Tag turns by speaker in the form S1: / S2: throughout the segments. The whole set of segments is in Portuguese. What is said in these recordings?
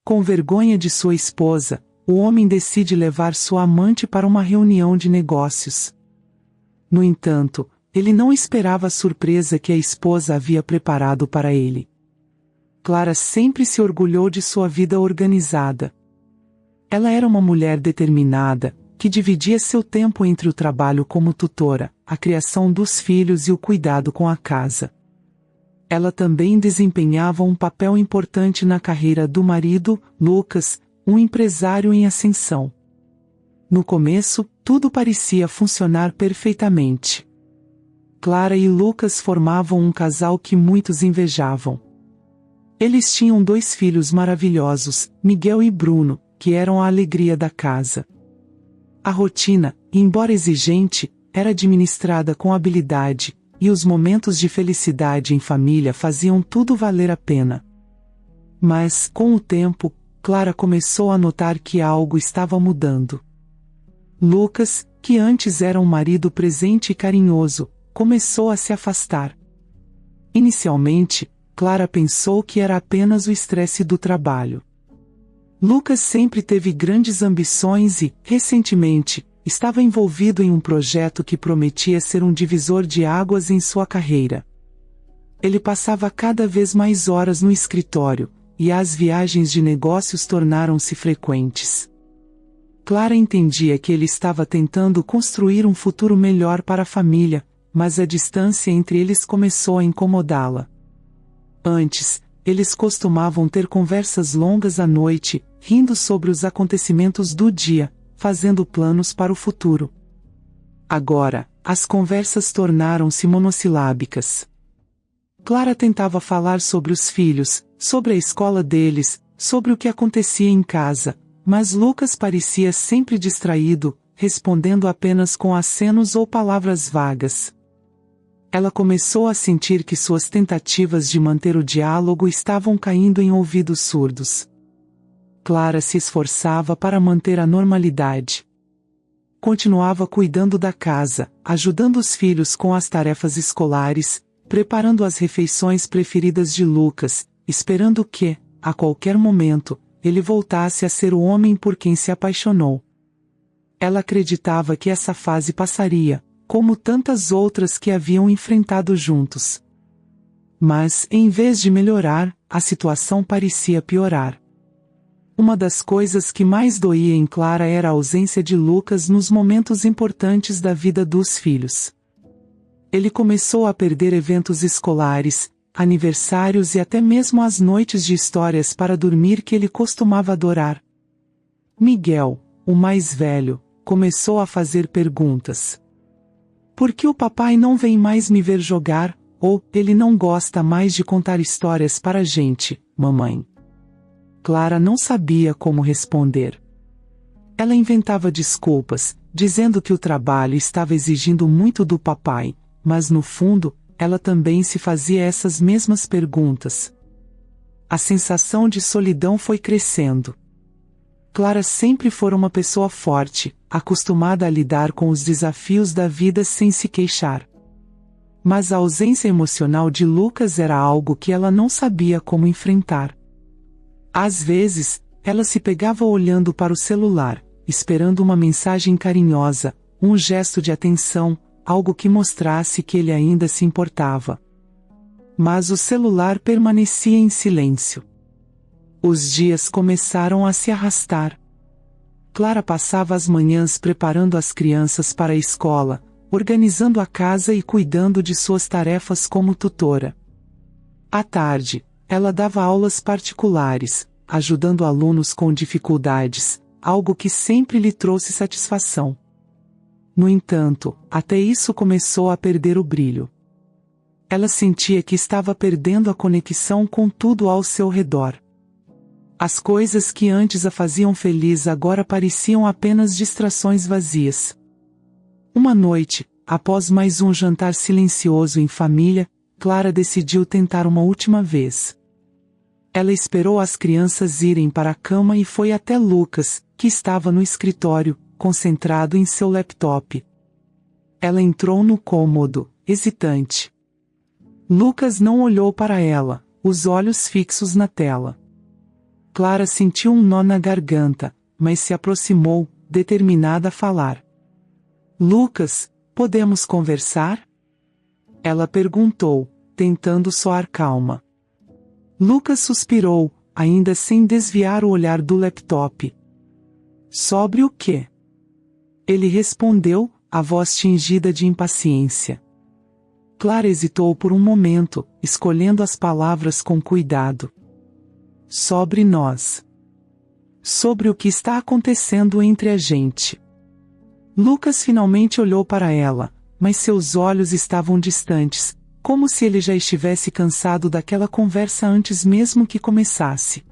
S1: Com vergonha de sua esposa, o homem decide levar sua amante para uma reunião de negócios. No entanto, ele não esperava a surpresa que a esposa havia preparado para ele. Clara sempre se orgulhou de sua vida organizada. Ela era uma mulher determinada, que dividia seu tempo entre o trabalho como tutora, a criação dos filhos e o cuidado com a casa. Ela também desempenhava um papel importante na carreira do marido, Lucas, um empresário em ascensão. No começo, tudo parecia funcionar perfeitamente. Clara e Lucas formavam um casal que muitos invejavam. Eles tinham 2 filhos maravilhosos, Miguel e Bruno, que eram a alegria da casa. A rotina, embora exigente, era administrada com habilidade, e os momentos de felicidade em família faziam tudo valer a pena. Mas, com o tempo, Clara começou a notar que algo estava mudando. Lucas, que antes era um marido presente e carinhoso, começou a se afastar. Inicialmente, Clara pensou que era apenas o estresse do trabalho. Lucas sempre teve grandes ambições e, recentemente, estava envolvido em um projeto que prometia ser um divisor de águas em sua carreira. Ele passava cada vez mais horas no escritório, e as viagens de negócios tornaram-se frequentes. Clara entendia que ele estava tentando construir um futuro melhor para a família, mas a distância entre eles começou a incomodá-la. Antes, eles costumavam ter conversas longas à noite, rindo sobre os acontecimentos do dia, fazendo planos para o futuro. Agora, as conversas tornaram-se monossilábicas. Clara tentava falar sobre os filhos, sobre a escola deles, sobre o que acontecia em casa, mas Lucas parecia sempre distraído, respondendo apenas com acenos ou palavras vagas. Ela começou a sentir que suas tentativas de manter o diálogo estavam caindo em ouvidos surdos. Clara se esforçava para manter a normalidade. Continuava cuidando da casa, ajudando os filhos com as tarefas escolares, preparando as refeições preferidas de Lucas, esperando que, a qualquer momento, ele voltasse a ser o homem por quem se apaixonou. Ela acreditava que essa fase passaria, como tantas outras que haviam enfrentado juntos. Mas, em vez de melhorar, a situação parecia piorar. Uma das coisas que mais doía em Clara era a ausência de Lucas nos momentos importantes da vida dos filhos. Ele começou a perder eventos escolares, aniversários e até mesmo as noites de histórias para dormir que ele costumava adorar. Miguel, o mais velho, começou a fazer perguntas. Por que o papai não vem mais me ver jogar? Ou, ele não gosta mais de contar histórias para a gente, mamãe? Clara não sabia como responder. Ela inventava desculpas, dizendo que o trabalho estava exigindo muito do papai, mas no fundo, ela também se fazia essas mesmas perguntas. A sensação de solidão foi crescendo. Clara sempre fora uma pessoa forte, acostumada a lidar com os desafios da vida sem se queixar. Mas a ausência emocional de Lucas era algo que ela não sabia como enfrentar. Às vezes, ela se pegava olhando para o celular, esperando uma mensagem carinhosa, um gesto de atenção, algo que mostrasse que ele ainda se importava. Mas o celular permanecia em silêncio. Os dias começaram a se arrastar. Clara passava as manhãs preparando as crianças para a escola, organizando a casa e cuidando de suas tarefas como tutora. À tarde, ela dava aulas particulares, ajudando alunos com dificuldades, algo que sempre lhe trouxe satisfação. No entanto, até isso começou a perder o brilho. Ela sentia que estava perdendo a conexão com tudo ao seu redor. As coisas que antes a faziam feliz agora pareciam apenas distrações vazias. Uma noite, após mais um jantar silencioso em família, Clara decidiu tentar uma última vez. Ela esperou as crianças irem para a cama e foi até Lucas, que estava no escritório, concentrado em seu laptop. Ela entrou no cômodo, hesitante. Lucas não olhou para ela, os olhos fixos na tela. Clara sentiu um nó na garganta, mas se aproximou, determinada a falar. Lucas, podemos conversar? Ela perguntou, tentando soar calma. Lucas suspirou, ainda sem desviar o olhar do laptop. Sobre o quê? Ele respondeu, a voz tingida de impaciência. Clara hesitou por um momento, escolhendo as palavras com cuidado. Sobre nós. Sobre o que está acontecendo entre a gente. Lucas finalmente olhou para ela, mas seus olhos estavam distantes, como se ele já estivesse cansado daquela conversa antes mesmo que começasse.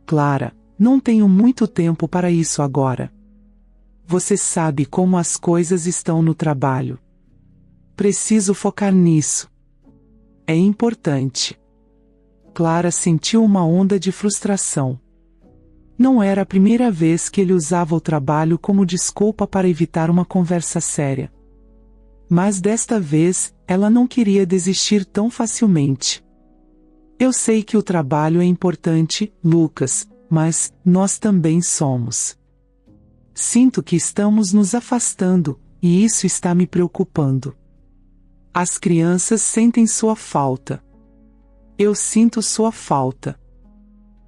S1: Clara, não tenho muito tempo para isso agora. Você sabe como as coisas estão no trabalho. Preciso focar nisso. É importante. Clara sentiu uma onda de frustração. Não era a primeira vez que ele usava o trabalho como desculpa para evitar uma conversa séria. Mas desta vez, ela não queria desistir tão facilmente. Eu sei que o trabalho é importante, Lucas, mas nós também somos. Sinto que estamos nos afastando, e isso está me preocupando. As crianças sentem sua falta. Eu sinto sua falta.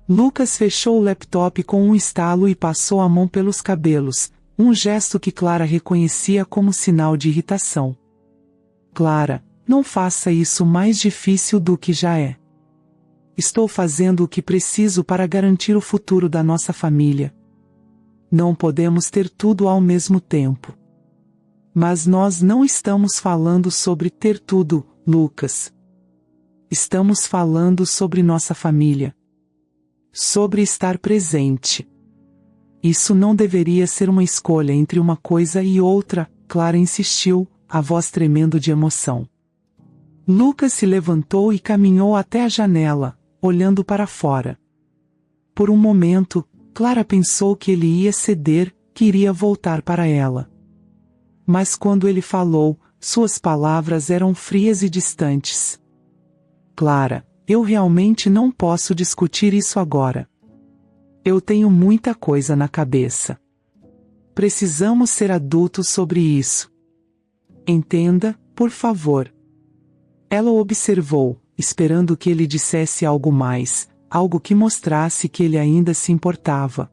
S1: Lucas fechou o laptop com um estalo e passou a mão pelos cabelos, um gesto que Clara reconhecia como sinal de irritação. Clara, não faça isso mais difícil do que já é. Estou fazendo o que preciso para garantir o futuro da nossa família. Não podemos ter tudo ao mesmo tempo. Mas nós não estamos falando sobre ter tudo, Lucas. Estamos falando sobre nossa família. Sobre estar presente. Isso não deveria ser uma escolha entre uma coisa e outra, Clara insistiu, a voz tremendo de emoção. Lucas se levantou e caminhou até a janela, olhando para fora. Por um momento, Clara pensou que ele ia ceder, que iria voltar para ela. Mas quando ele falou, suas palavras eram frias e distantes. Clara, eu realmente não posso discutir isso agora. Eu tenho muita coisa na cabeça. Precisamos ser adultos sobre isso. Entenda, por favor. Ela o observou, esperando que ele dissesse algo mais, algo que mostrasse que ele ainda se importava.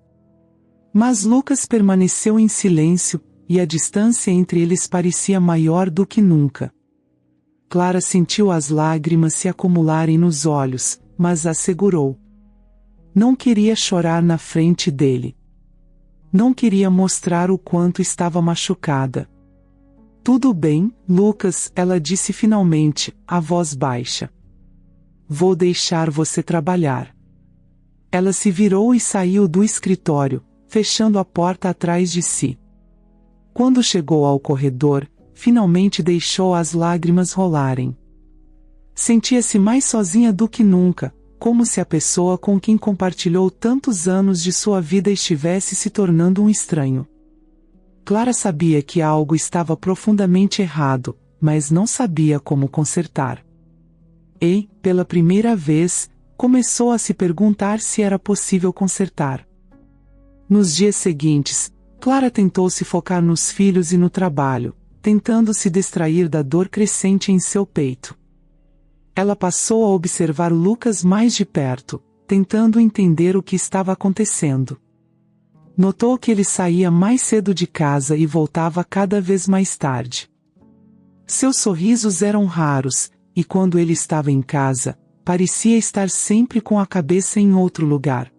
S1: Mas Lucas permaneceu em silêncio, e a distância entre eles parecia maior do que nunca. Clara sentiu as lágrimas se acumularem nos olhos, mas as segurou. Não queria chorar na frente dele. Não queria mostrar o quanto estava machucada. Tudo bem, Lucas, ela disse finalmente, a voz baixa. Vou deixar você trabalhar. Ela se virou e saiu do escritório, fechando a porta atrás de si. Quando chegou ao corredor, finalmente deixou as lágrimas rolarem. Sentia-se mais sozinha do que nunca, como se a pessoa com quem compartilhou tantos anos de sua vida estivesse se tornando um estranho. Clara sabia que algo estava profundamente errado, mas não sabia como consertar. E, pela primeira vez, começou a se perguntar se era possível consertar. Nos dias seguintes, Clara tentou se focar nos filhos e no trabalho, tentando se distrair da dor crescente em seu peito. Ela passou a observar Lucas mais de perto, tentando entender o que estava acontecendo. Notou que ele saía mais cedo de casa e voltava cada vez mais tarde. Seus sorrisos eram raros, e quando ele estava em casa, parecia estar sempre com a cabeça em outro lugar.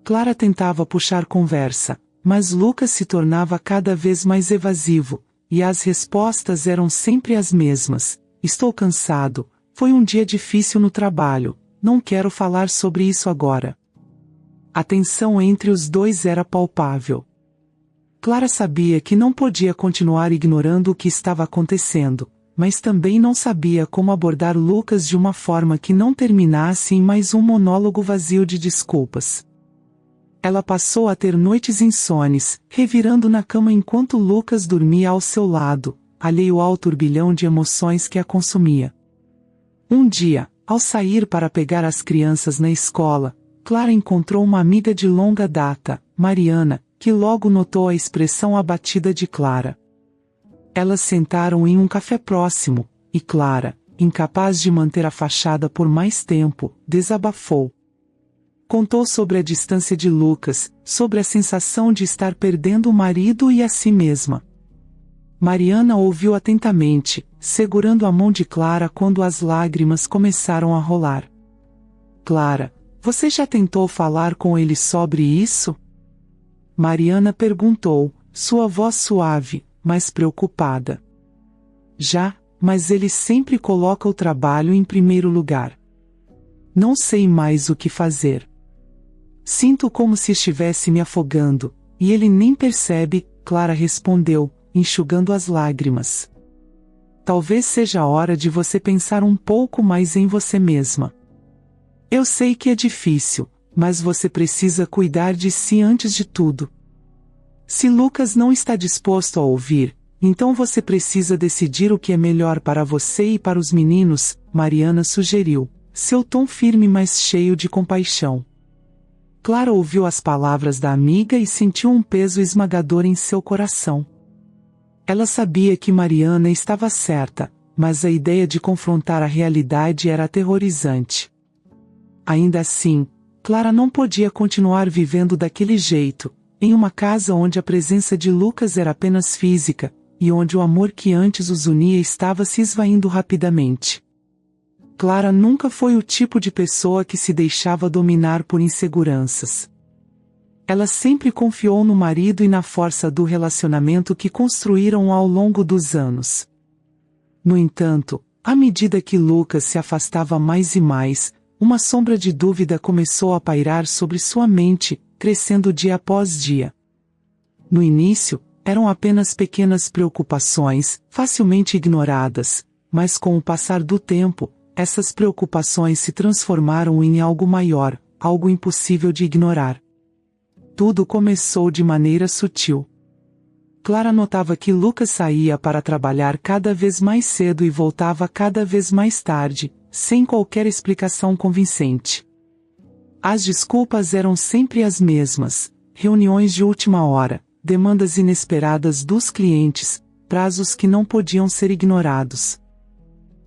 S1: Clara tentava puxar conversa, mas Lucas se tornava cada vez mais evasivo, e as respostas eram sempre as mesmas. Estou cansado, foi um dia difícil no trabalho, não quero falar sobre isso agora. A tensão entre os dois era palpável. Clara sabia que não podia continuar ignorando o que estava acontecendo, mas também não sabia como abordar Lucas de uma forma que não terminasse em mais um monólogo vazio de desculpas. Ela passou a ter noites insones, revirando na cama enquanto Lucas dormia ao seu lado, alheio ao turbilhão de emoções que a consumia. Um dia, ao sair para pegar as crianças na escola, Clara encontrou uma amiga de longa data, Mariana, que logo notou a expressão abatida de Clara. Elas sentaram em um café próximo, e Clara, incapaz de manter a fachada por mais tempo, desabafou. Contou sobre a distância de Lucas, sobre a sensação de estar perdendo o marido e a si mesma. Mariana ouviu atentamente, segurando a mão de Clara quando as lágrimas começaram a rolar. Clara, você já tentou falar com ele sobre isso? Mariana perguntou, sua voz suave, mas preocupada. Já, mas ele sempre coloca o trabalho em primeiro lugar. Não sei mais o que fazer. Sinto como se estivesse me afogando, e ele nem percebe, Clara respondeu, enxugando as lágrimas. Talvez seja a hora de você pensar um pouco mais em você mesma. Eu sei que é difícil, mas você precisa cuidar de si antes de tudo. Se Lucas não está disposto a ouvir, então você precisa decidir o que é melhor para você e para os meninos, Mariana sugeriu, seu tom firme mas cheio de compaixão. Clara ouviu as palavras da amiga e sentiu um peso esmagador em seu coração. Ela sabia que Mariana estava certa, mas a ideia de confrontar a realidade era aterrorizante. Ainda assim, Clara não podia continuar vivendo daquele jeito, em uma casa onde a presença de Lucas era apenas física, e onde o amor que antes os unia estava se esvaindo rapidamente. Clara nunca foi o tipo de pessoa que se deixava dominar por inseguranças. Ela sempre confiou no marido e na força do relacionamento que construíram ao longo dos anos. No entanto, à medida que Lucas se afastava mais e mais, uma sombra de dúvida começou a pairar sobre sua mente, crescendo dia após dia. No início, eram apenas pequenas preocupações, facilmente ignoradas, mas com o passar do tempo, essas preocupações se transformaram em algo maior, algo impossível de ignorar. Tudo começou de maneira sutil. Clara notava que Lucas saía para trabalhar cada vez mais cedo e voltava cada vez mais tarde, sem qualquer explicação convincente. As desculpas eram sempre as mesmas: reuniões de última hora, demandas inesperadas dos clientes, prazos que não podiam ser ignorados.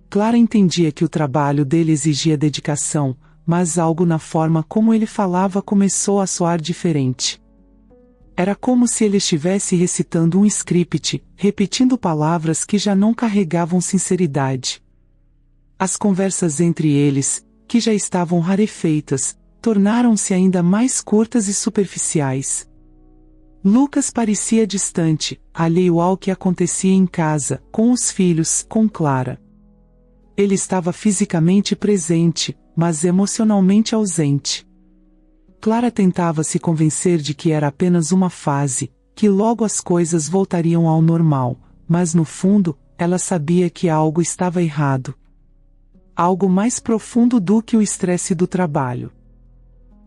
S1: Clara entendia que o trabalho dele exigia dedicação, mas algo na forma como ele falava começou a soar diferente. Era como se ele estivesse recitando um script, repetindo palavras que já não carregavam sinceridade. As conversas entre eles, que já estavam rarefeitas, tornaram-se ainda mais curtas e superficiais. Lucas parecia distante, alheio ao que acontecia em casa, com os filhos, com Clara. Ele estava fisicamente presente, mas emocionalmente ausente. Clara tentava se convencer de que era apenas uma fase, que logo as coisas voltariam ao normal, mas no fundo, ela sabia que algo estava errado. Algo mais profundo do que o estresse do trabalho.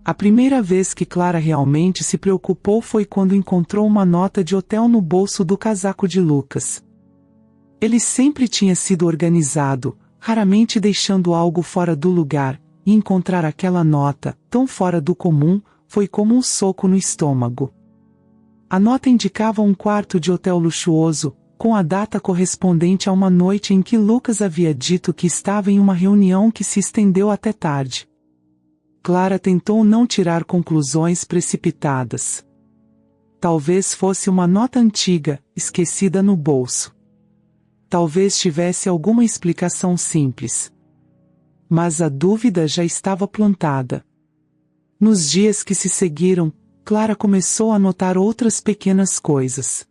S1: A primeira vez que Clara realmente se preocupou foi quando encontrou uma nota de hotel no bolso do casaco de Lucas. Ele sempre tinha sido organizado, raramente deixando algo fora do lugar, e encontrar aquela nota, tão fora do comum, foi como um soco no estômago. A nota indicava um quarto de hotel luxuoso, com a data correspondente a uma noite em que Lucas havia dito que estava em uma reunião que se estendeu até tarde. Clara tentou não tirar conclusões precipitadas. Talvez fosse uma nota antiga, esquecida no bolso. Talvez tivesse alguma explicação simples. Mas a dúvida já estava plantada. Nos dias que se seguiram, Clara começou a notar outras pequenas coisas.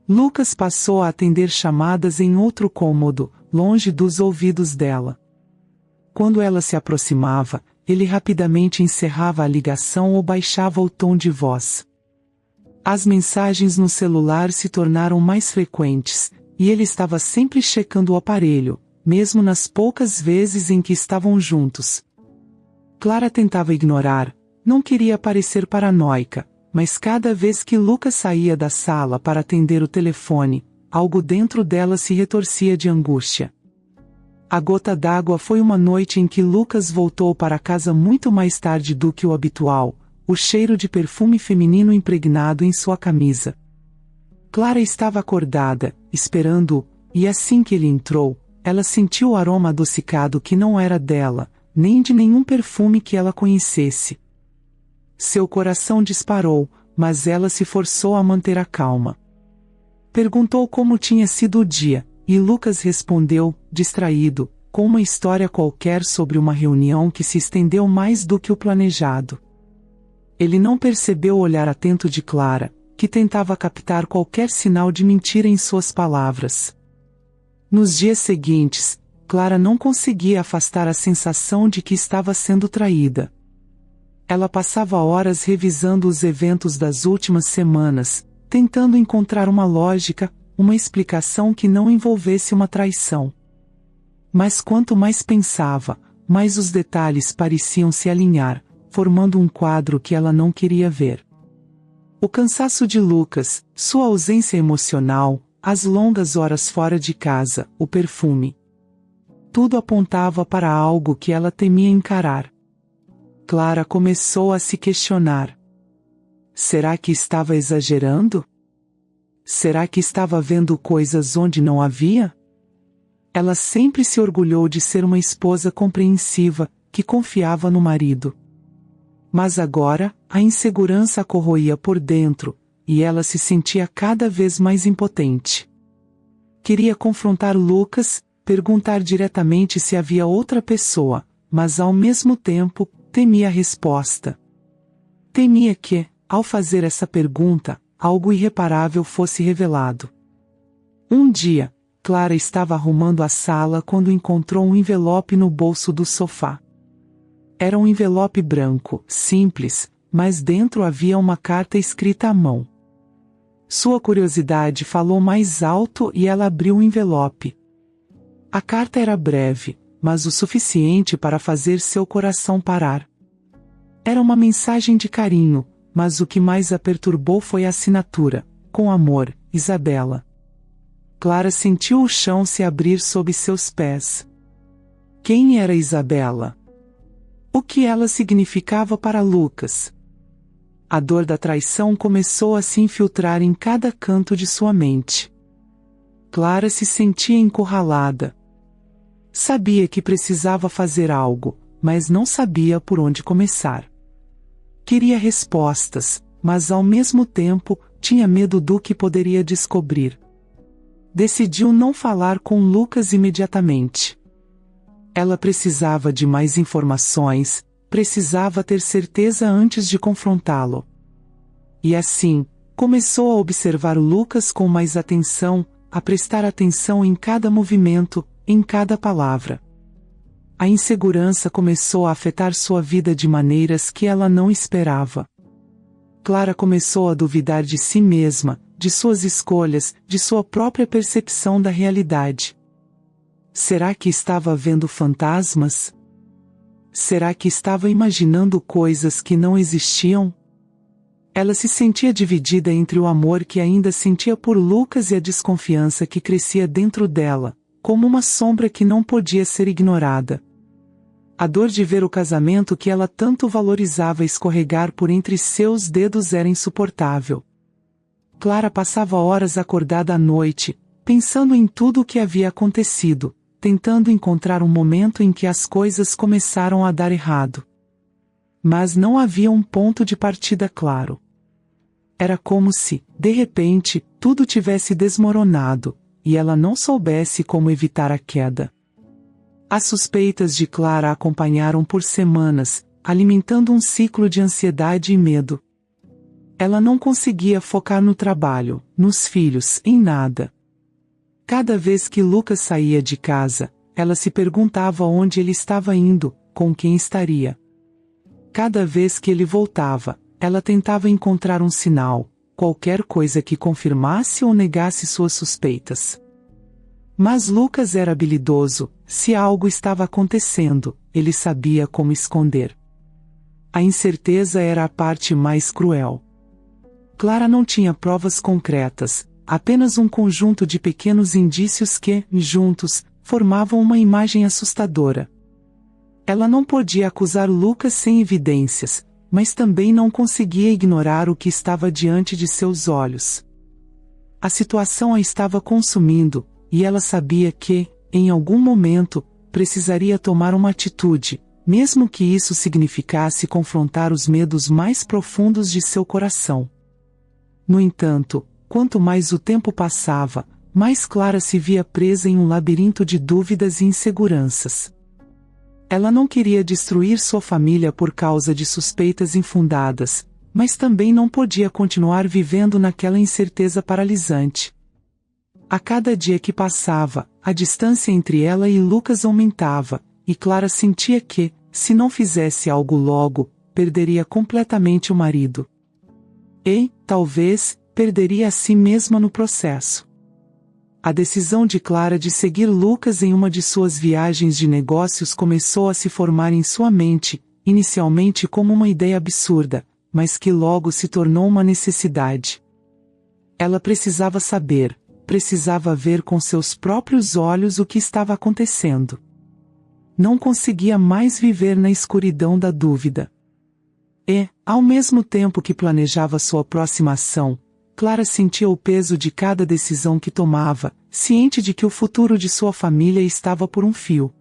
S1: Lucas passou a atender chamadas em outro cômodo, longe dos ouvidos dela. Quando ela se aproximava, ele rapidamente encerrava a ligação ou baixava o tom de voz. As mensagens no celular se tornaram mais frequentes, e ele estava sempre checando o aparelho, mesmo nas poucas vezes em que estavam juntos. Clara tentava ignorar, não queria parecer paranoica, mas cada vez que Lucas saía da sala para atender o telefone, algo dentro dela se retorcia de angústia. A gota d'água foi uma noite em que Lucas voltou para casa muito mais tarde do que o habitual, o cheiro de perfume feminino impregnado em sua camisa. Clara estava acordada, esperando-o, e assim que ele entrou, ela sentiu o aroma adocicado que não era dela, nem de nenhum perfume que ela conhecesse. Seu coração disparou, mas ela se forçou a manter a calma. Perguntou como tinha sido o dia, e Lucas respondeu, distraído, com uma história qualquer sobre uma reunião que se estendeu mais do que o planejado. Ele não percebeu o olhar atento de Clara, que tentava captar qualquer sinal de mentira em suas palavras. Nos dias seguintes, Clara não conseguia afastar a sensação de que estava sendo traída. Ela passava horas revisando os eventos das últimas semanas, tentando encontrar uma lógica, uma explicação que não envolvesse uma traição. Mas quanto mais pensava, mais os detalhes pareciam se alinhar, formando um quadro que ela não queria ver. O cansaço de Lucas, sua ausência emocional, as longas horas fora de casa, o perfume. Tudo apontava para algo que ela temia encarar. Clara começou a se questionar. Será que estava exagerando? Será que estava vendo coisas onde não havia? Ela sempre se orgulhou de ser uma esposa compreensiva, que confiava no marido. Mas agora, a insegurança a corroía por dentro, e ela se sentia cada vez mais impotente. Queria confrontar Lucas, perguntar diretamente se havia outra pessoa, mas ao mesmo tempo, temia a resposta. Temia que, ao fazer essa pergunta, algo irreparável fosse revelado. Um dia, Clara estava arrumando a sala quando encontrou um envelope no bolso do sofá. Era um envelope branco, simples, mas dentro havia uma carta escrita à mão. Sua curiosidade falou mais alto e ela abriu o envelope. A carta era breve, mas o suficiente para fazer seu coração parar. Era uma mensagem de carinho, mas o que mais a perturbou foi a assinatura: com amor, Isabela. Clara sentiu o chão se abrir sob seus pés. Quem era Isabela? O que ela significava para Lucas? A dor da traição começou a se infiltrar em cada canto de sua mente. Clara se sentia encurralada. Sabia que precisava fazer algo, mas não sabia por onde começar. Queria respostas, mas ao mesmo tempo, tinha medo do que poderia descobrir. Decidiu não falar com Lucas imediatamente. Ela precisava de mais informações, precisava ter certeza antes de confrontá-lo. E assim, começou a observar Lucas com mais atenção, a prestar atenção em cada movimento, em cada palavra. A insegurança começou a afetar sua vida de maneiras que ela não esperava. Clara começou a duvidar de si mesma, de suas escolhas, de sua própria percepção da realidade. Será que estava vendo fantasmas? Será que estava imaginando coisas que não existiam? Ela se sentia dividida entre o amor que ainda sentia por Lucas e a desconfiança que crescia dentro dela, como uma sombra que não podia ser ignorada. A dor de ver o casamento que ela tanto valorizava escorregar por entre seus dedos era insuportável. Clara passava horas acordada à noite, pensando em tudo o que havia acontecido, tentando encontrar um momento em que as coisas começaram a dar errado. Mas não havia um ponto de partida claro. Era como se, de repente, tudo tivesse desmoronado, e ela não soubesse como evitar a queda. As suspeitas de Clara a acompanharam por semanas, alimentando um ciclo de ansiedade e medo. Ela não conseguia focar no trabalho, nos filhos, em nada. Cada vez que Lucas saía de casa, ela se perguntava onde ele estava indo, com quem estaria. Cada vez que ele voltava, ela tentava encontrar um sinal, qualquer coisa que confirmasse ou negasse suas suspeitas. Mas Lucas era habilidoso, se algo estava acontecendo, ele sabia como esconder. A incerteza era a parte mais cruel. Clara não tinha provas concretas, apenas um conjunto de pequenos indícios que, juntos, formavam uma imagem assustadora. Ela não podia acusar Lucas sem evidências, mas também não conseguia ignorar o que estava diante de seus olhos. A situação a estava consumindo, e ela sabia que, em algum momento, precisaria tomar uma atitude, mesmo que isso significasse confrontar os medos mais profundos de seu coração. No entanto, quanto mais o tempo passava, mais Clara se via presa em um labirinto de dúvidas e inseguranças. Ela não queria destruir sua família por causa de suspeitas infundadas, mas também não podia continuar vivendo naquela incerteza paralisante. A cada dia que passava, a distância entre ela e Lucas aumentava, e Clara sentia que, se não fizesse algo logo, perderia completamente o marido. E, talvez, perderia a si mesma no processo. A decisão de Clara de seguir Lucas em uma de suas viagens de negócios começou a se formar em sua mente, inicialmente como uma ideia absurda, mas que logo se tornou uma necessidade. Ela precisava saber, precisava ver com seus próprios olhos o que estava acontecendo. Não conseguia mais viver na escuridão da dúvida. E, ao mesmo tempo que planejava sua próxima ação, Clara sentia o peso de cada decisão que tomava, ciente de que o futuro de sua família estava por um fio.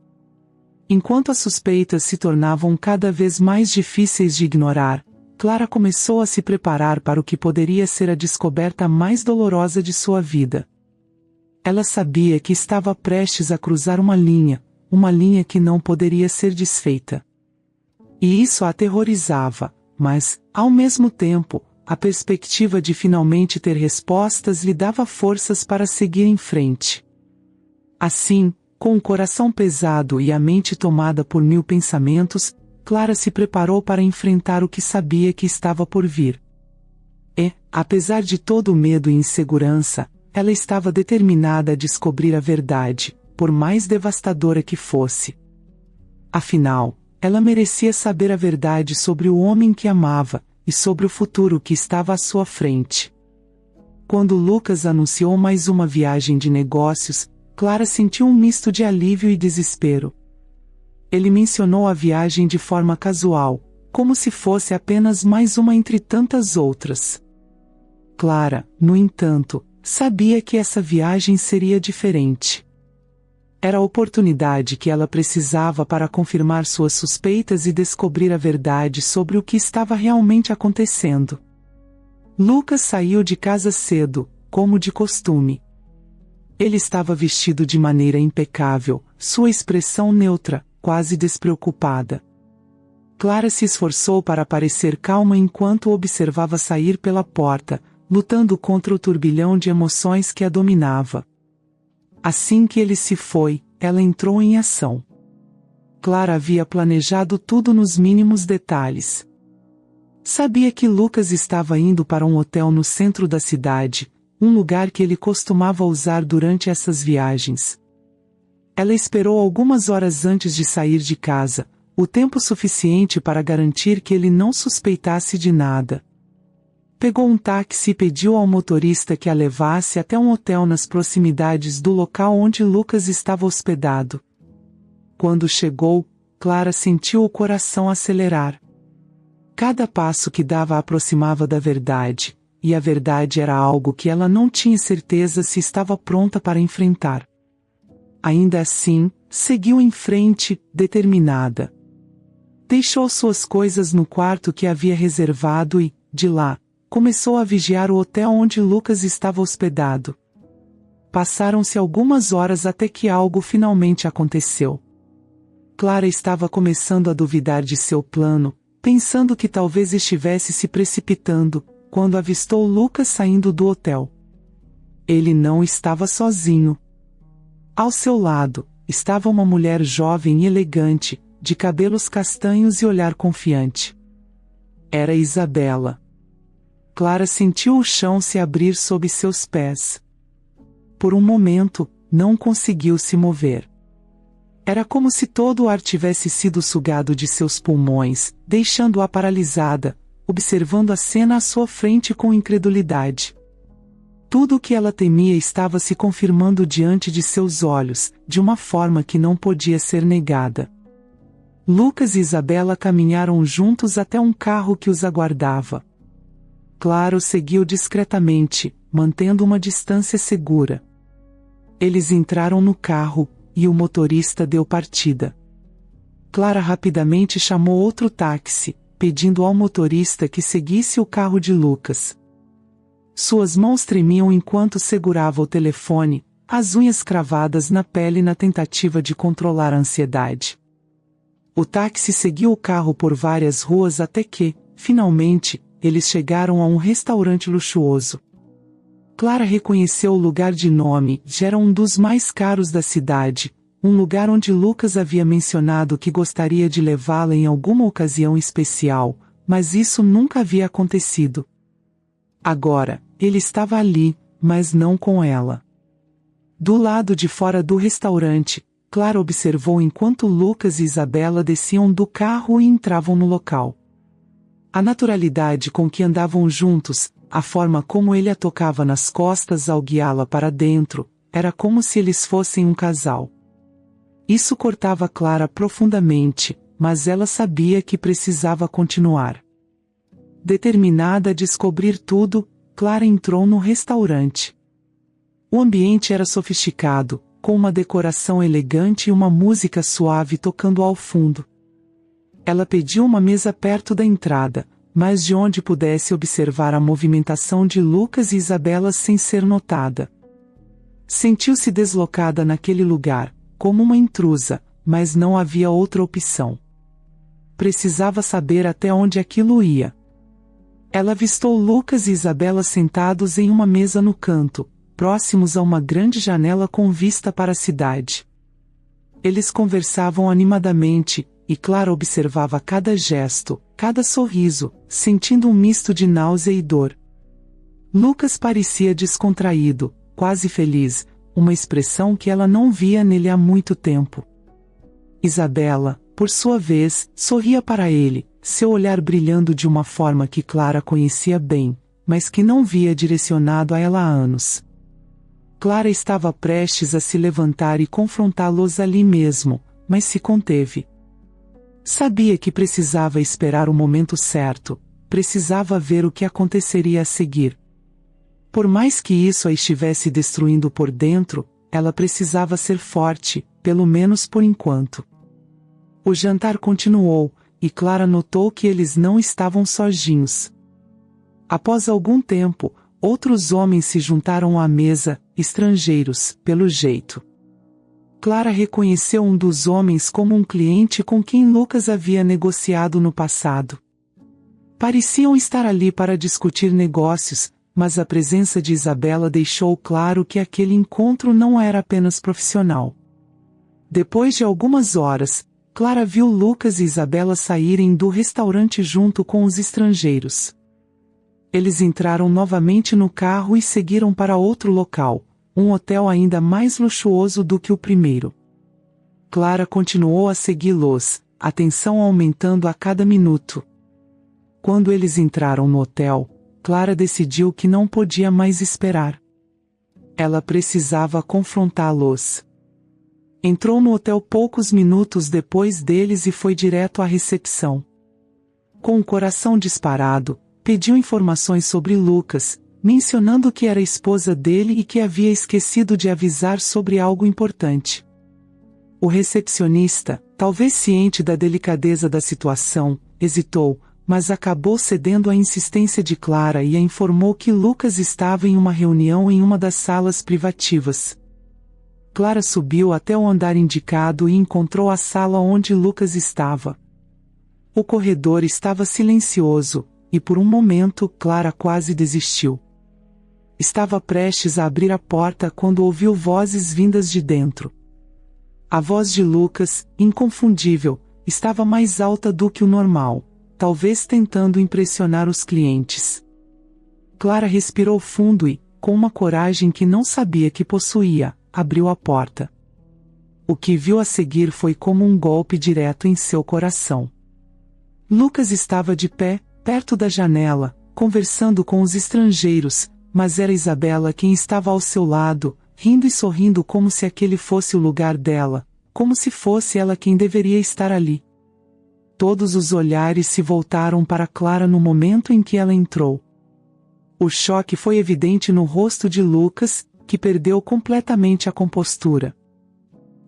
S1: Enquanto as suspeitas se tornavam cada vez mais difíceis de ignorar, Clara começou a se preparar para o que poderia ser a descoberta mais dolorosa de sua vida. Ela sabia que estava prestes a cruzar uma linha que não poderia ser desfeita. E isso a aterrorizava, mas, ao mesmo tempo, a perspectiva de finalmente ter respostas lhe dava forças para seguir em frente. Assim, com o coração pesado e a mente tomada por mil pensamentos, Clara se preparou para enfrentar o que sabia que estava por vir. E, apesar de todo o medo e insegurança, ela estava determinada a descobrir a verdade, por mais devastadora que fosse. Afinal, ela merecia saber a verdade sobre o homem que amava, e sobre o futuro que estava à sua frente. Quando Lucas anunciou mais uma viagem de negócios, Clara sentiu um misto de alívio e desespero. Ele mencionou a viagem de forma casual, como se fosse apenas mais uma entre tantas outras. Clara, no entanto, sabia que essa viagem seria diferente. Era a oportunidade que ela precisava para confirmar suas suspeitas e descobrir a verdade sobre o que estava realmente acontecendo. Lucas saiu de casa cedo, como de costume. Ele estava vestido de maneira impecável, sua expressão neutra, quase despreocupada. Clara se esforçou para parecer calma enquanto o observava sair pela porta, lutando contra o turbilhão de emoções que a dominava. Assim que ele se foi, ela entrou em ação. Clara havia planejado tudo nos mínimos detalhes. Sabia que Lucas estava indo para um hotel no centro da cidade, um lugar que ele costumava usar durante essas viagens. Ela esperou algumas horas antes de sair de casa, o tempo suficiente para garantir que ele não suspeitasse de nada. Pegou um táxi e pediu ao motorista que a levasse até um hotel nas proximidades do local onde Lucas estava hospedado. Quando chegou, Clara sentiu o coração acelerar. Cada passo que dava a aproximava da verdade, e a verdade era algo que ela não tinha certeza se estava pronta para enfrentar. Ainda assim, seguiu em frente, determinada. Deixou suas coisas no quarto que havia reservado e, de lá, começou a vigiar o hotel onde Lucas estava hospedado. Passaram-se algumas horas até que algo finalmente aconteceu. Clara estava começando a duvidar de seu plano, pensando que talvez estivesse se precipitando, quando avistou Lucas saindo do hotel. Ele não estava sozinho. Ao seu lado, estava uma mulher jovem e elegante, de cabelos castanhos e olhar confiante. Era Isabela. Clara sentiu o chão se abrir sob seus pés. Por um momento, não conseguiu se mover. Era como se todo o ar tivesse sido sugado de seus pulmões, deixando-a paralisada, observando a cena à sua frente com incredulidade. Tudo o que ela temia estava se confirmando diante de seus olhos, de uma forma que não podia ser negada. Lucas e Isabela caminharam juntos até um carro que os aguardava. Clara o seguiu discretamente, mantendo uma distância segura. Eles entraram no carro, e o motorista deu partida. Clara rapidamente chamou outro táxi, pedindo ao motorista que seguisse o carro de Lucas. Suas mãos tremiam enquanto segurava o telefone, as unhas cravadas na pele na tentativa de controlar a ansiedade. O táxi seguiu o carro por várias ruas até que, finalmente, eles chegaram a um restaurante luxuoso. Clara reconheceu o lugar de nome, já era um dos mais caros da cidade, um lugar onde Lucas havia mencionado que gostaria de levá-la em alguma ocasião especial, mas isso nunca havia acontecido. Agora, ele estava ali, mas não com ela. Do lado de fora do restaurante, Clara observou enquanto Lucas e Isabela desciam do carro e entravam no local. A naturalidade com que andavam juntos, a forma como ele a tocava nas costas ao guiá-la para dentro, era como se eles fossem um casal. Isso cortava Clara profundamente, mas ela sabia que precisava continuar. Determinada a descobrir tudo, Clara entrou no restaurante. O ambiente era sofisticado, com uma decoração elegante e uma música suave tocando ao fundo. Ela pediu uma mesa perto da entrada, mas de onde pudesse observar a movimentação de Lucas e Isabela sem ser notada. Sentiu-se deslocada naquele lugar, como uma intrusa, mas não havia outra opção. Precisava saber até onde aquilo ia. Ela avistou Lucas e Isabela sentados em uma mesa no canto, próximos a uma grande janela com vista para a cidade. Eles conversavam animadamente, e Clara observava cada gesto, cada sorriso, sentindo um misto de náusea e dor. Lucas parecia descontraído, quase feliz, uma expressão que ela não via nele há muito tempo. Isabela, por sua vez, sorria para ele, seu olhar brilhando de uma forma que Clara conhecia bem, mas que não via direcionado a ela há anos. Clara estava prestes a se levantar e confrontá-los ali mesmo, mas se conteve. Sabia que precisava esperar o momento certo, precisava ver o que aconteceria a seguir. Por mais que isso a estivesse destruindo por dentro, ela precisava ser forte, pelo menos por enquanto. O jantar continuou, e Clara notou que eles não estavam sozinhos. Após algum tempo, outros homens se juntaram à mesa, estrangeiros, pelo jeito. Clara reconheceu um dos homens como um cliente com quem Lucas havia negociado no passado. Pareciam estar ali para discutir negócios, mas a presença de Isabela deixou claro que aquele encontro não era apenas profissional. Depois de algumas horas, Clara viu Lucas e Isabela saírem do restaurante junto com os estrangeiros. Eles entraram novamente no carro e seguiram para outro local, um hotel ainda mais luxuoso do que o primeiro. Clara continuou a segui-los, a tensão aumentando a cada minuto. Quando eles entraram no hotel, Clara decidiu que não podia mais esperar. Ela precisava confrontá-los. Entrou no hotel poucos minutos depois deles e foi direto à recepção. Com o coração disparado, pediu informações sobre Lucas, mencionando que era esposa dele e que havia esquecido de avisar sobre algo importante. O recepcionista, talvez ciente da delicadeza da situação, hesitou, mas acabou cedendo à insistência de Clara e a informou que Lucas estava em uma reunião em uma das salas privativas. Clara subiu até o andar indicado e encontrou a sala onde Lucas estava. O corredor estava silencioso, e por um momento Clara quase desistiu. Estava prestes a abrir a porta quando ouviu vozes vindas de dentro. A voz de Lucas, inconfundível, estava mais alta do que o normal, talvez tentando impressionar os clientes. Clara respirou fundo e, com uma coragem que não sabia que possuía, abriu a porta. O que viu a seguir foi como um golpe direto em seu coração. Lucas estava de pé, perto da janela, conversando com os estrangeiros, mas era Isabela quem estava ao seu lado, rindo e sorrindo como se aquele fosse o lugar dela, como se fosse ela quem deveria estar ali. Todos os olhares se voltaram para Clara no momento em que ela entrou. O choque foi evidente no rosto de Lucas, que perdeu completamente a compostura.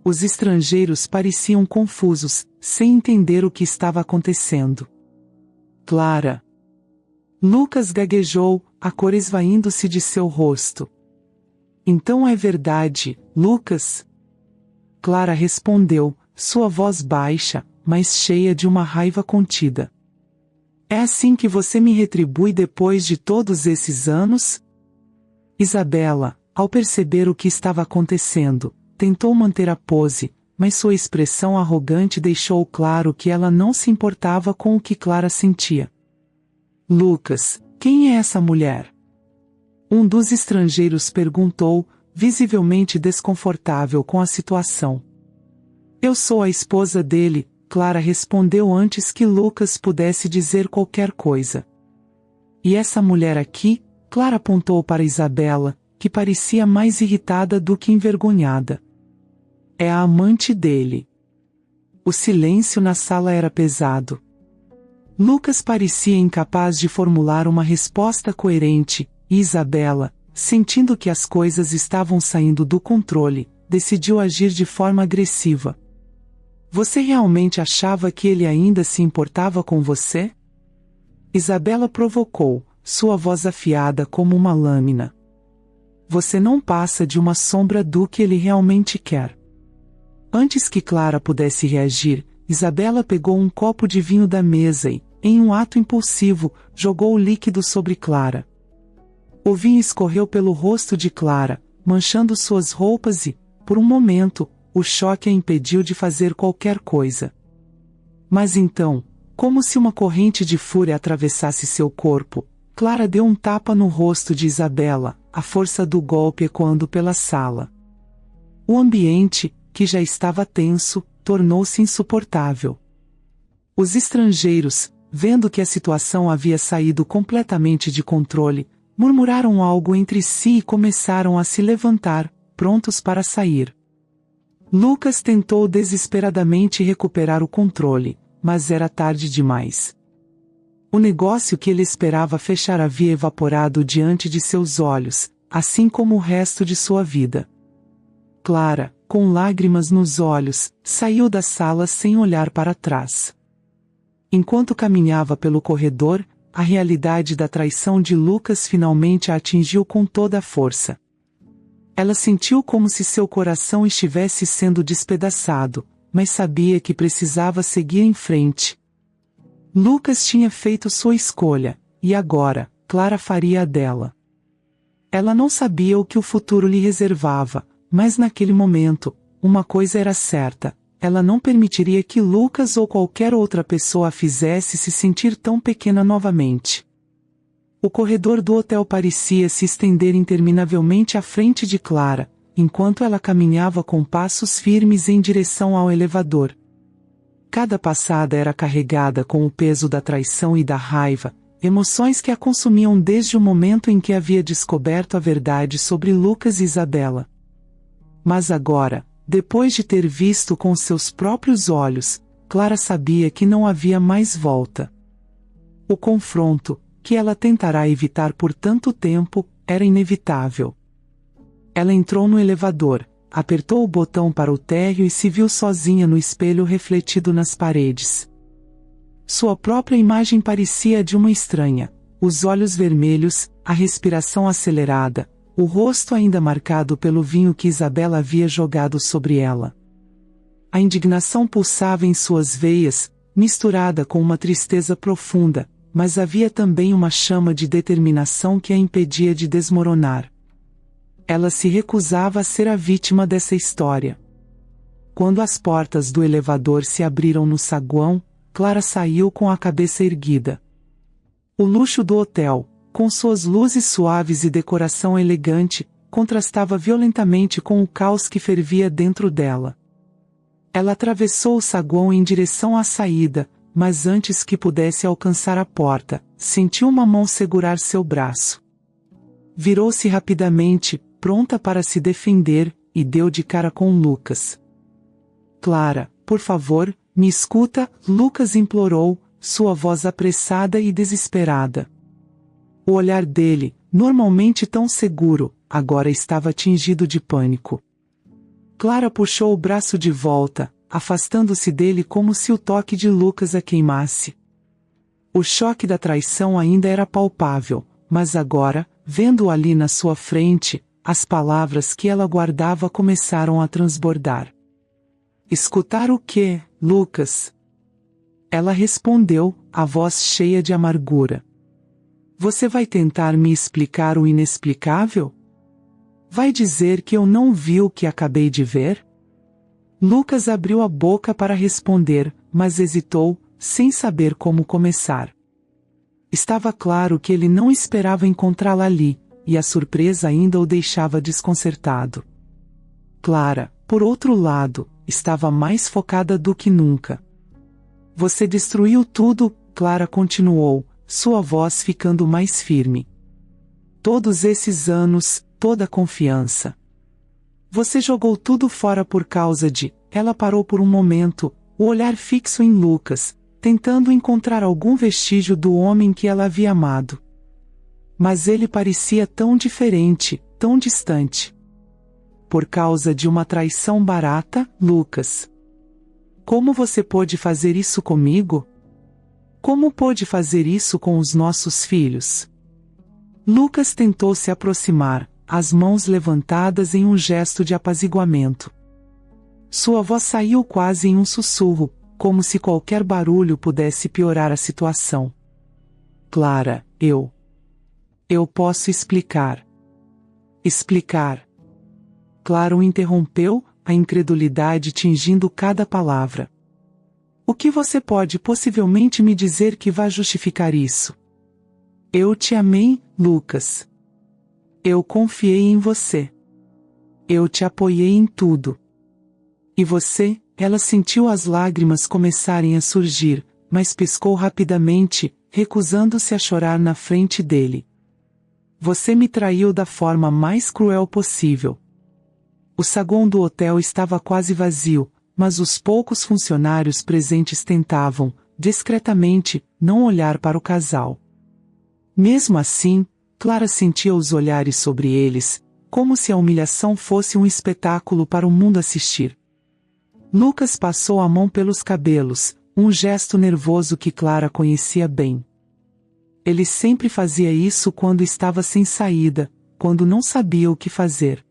S1: Os estrangeiros pareciam confusos, sem entender o que estava acontecendo. Clara. Lucas gaguejou, a cor esvaindo-se de seu rosto. Então é verdade, Lucas? Clara respondeu, sua voz baixa, mas cheia de uma raiva contida. É assim que você me retribui depois de todos esses anos? Isabela, ao perceber o que estava acontecendo, tentou manter a pose, mas sua expressão arrogante deixou claro que ela não se importava com o que Clara sentia. Lucas, quem é essa mulher? Um dos estrangeiros perguntou, visivelmente desconfortável com a situação. Eu sou a esposa dele, Clara respondeu antes que Lucas pudesse dizer qualquer coisa. E essa mulher aqui? Clara apontou para Isabela, que parecia mais irritada do que envergonhada. É a amante dele. O silêncio na sala era pesado. Lucas parecia incapaz de formular uma resposta coerente, e Isabela, sentindo que as coisas estavam saindo do controle, decidiu agir de forma agressiva. Você realmente achava que ele ainda se importava com você? Isabela provocou, sua voz afiada como uma lâmina. Você não passa de uma sombra do que ele realmente quer. Antes que Clara pudesse reagir, Isabela pegou um copo de vinho da mesa e, em um ato impulsivo, jogou o líquido sobre Clara. O vinho escorreu pelo rosto de Clara, manchando suas roupas e, por um momento, o choque a impediu de fazer qualquer coisa. Mas então, como se uma corrente de fúria atravessasse seu corpo, Clara deu um tapa no rosto de Isabela, a força do golpe ecoando pela sala. O ambiente, que já estava tenso, tornou-se insuportável. Os estrangeiros, vendo que a situação havia saído completamente de controle, murmuraram algo entre si e começaram a se levantar, prontos para sair. Lucas tentou desesperadamente recuperar o controle, mas era tarde demais. O negócio que ele esperava fechar havia evaporado diante de seus olhos, assim como o resto de sua vida. Clara, com lágrimas nos olhos, saiu da sala sem olhar para trás. Enquanto caminhava pelo corredor, a realidade da traição de Lucas finalmente a atingiu com toda a força. Ela sentiu como se seu coração estivesse sendo despedaçado, mas sabia que precisava seguir em frente. Lucas tinha feito sua escolha, e agora, Clara faria a dela. Ela não sabia o que o futuro lhe reservava, mas naquele momento, uma coisa era certa, ela não permitiria que Lucas ou qualquer outra pessoa a fizesse se sentir tão pequena novamente. O corredor do hotel parecia se estender interminavelmente à frente de Clara, enquanto ela caminhava com passos firmes em direção ao elevador. Cada passada era carregada com o peso da traição e da raiva, emoções que a consumiam desde o momento em que havia descoberto a verdade sobre Lucas e Isabela. Mas agora, depois de ter visto com seus próprios olhos, Clara sabia que não havia mais volta. O confronto, que ela tentará evitar por tanto tempo, era inevitável. Ela entrou no elevador, apertou o botão para o térreo e se viu sozinha no espelho refletido nas paredes. Sua própria imagem parecia a de uma estranha, os olhos vermelhos, a respiração acelerada, o rosto ainda marcado pelo vinho que Isabela havia jogado sobre ela. A indignação pulsava em suas veias, misturada com uma tristeza profunda, mas havia também uma chama de determinação que a impedia de desmoronar. Ela se recusava a ser a vítima dessa história. Quando as portas do elevador se abriram no saguão, Clara saiu com a cabeça erguida. O luxo do hotel, com suas luzes suaves e decoração elegante, contrastava violentamente com o caos que fervia dentro dela. Ela atravessou o saguão em direção à saída, mas antes que pudesse alcançar a porta, sentiu uma mão segurar seu braço. virou-se rapidamente, pronta para se defender, e deu de cara com Lucas. Clara, por favor, me escuta, Lucas implorou, sua voz apressada e desesperada. O olhar dele, normalmente tão seguro, agora estava tingido de pânico. Clara puxou o braço de volta, afastando-se dele como se o toque de Lucas a queimasse. O choque da traição ainda era palpável, mas agora, vendo-o ali na sua frente, as palavras que ela guardava começaram a transbordar. Escutar o quê, Lucas? Ela respondeu, a voz cheia de amargura. Você vai tentar me explicar o inexplicável? Vai dizer que eu não vi o que acabei de ver? Lucas abriu a boca para responder, mas hesitou, sem saber como começar. Estava claro que ele não esperava encontrá-la ali, e a surpresa ainda o deixava desconcertado. Clara, por outro lado, estava mais focada do que nunca. Você destruiu tudo, Clara continuou, sua voz ficando mais firme. Todos esses anos, toda a confiança. Você jogou tudo fora por causa de... Ela parou por um momento, o olhar fixo em Lucas, tentando encontrar algum vestígio do homem que ela havia amado. Mas ele parecia tão diferente, tão distante. Por causa de uma traição barata, Lucas. Como você pôde fazer isso comigo? Como pôde fazer isso com os nossos filhos? Lucas tentou se aproximar, as mãos levantadas em um gesto de apaziguamento. Sua voz saiu quase em um sussurro, como se qualquer barulho pudesse piorar a situação. Clara, eu posso explicar. Explicar. Clara o interrompeu, a incredulidade tingindo cada palavra. O que você pode possivelmente me dizer que vá justificar isso? Eu te amei, Lucas. Eu confiei em você. Eu te apoiei em tudo. E você? Ela sentiu as lágrimas começarem a surgir, mas piscou rapidamente, recusando-se a chorar na frente dele. Você me traiu da forma mais cruel possível. O saguão do hotel estava quase vazio, mas os poucos funcionários presentes tentavam, discretamente, não olhar para o casal. Mesmo assim, Clara sentia os olhares sobre eles, como se a humilhação fosse um espetáculo para o mundo assistir. Lucas passou a mão pelos cabelos, um gesto nervoso que Clara conhecia bem. Ele sempre fazia isso quando estava sem saída, quando não sabia o que fazer.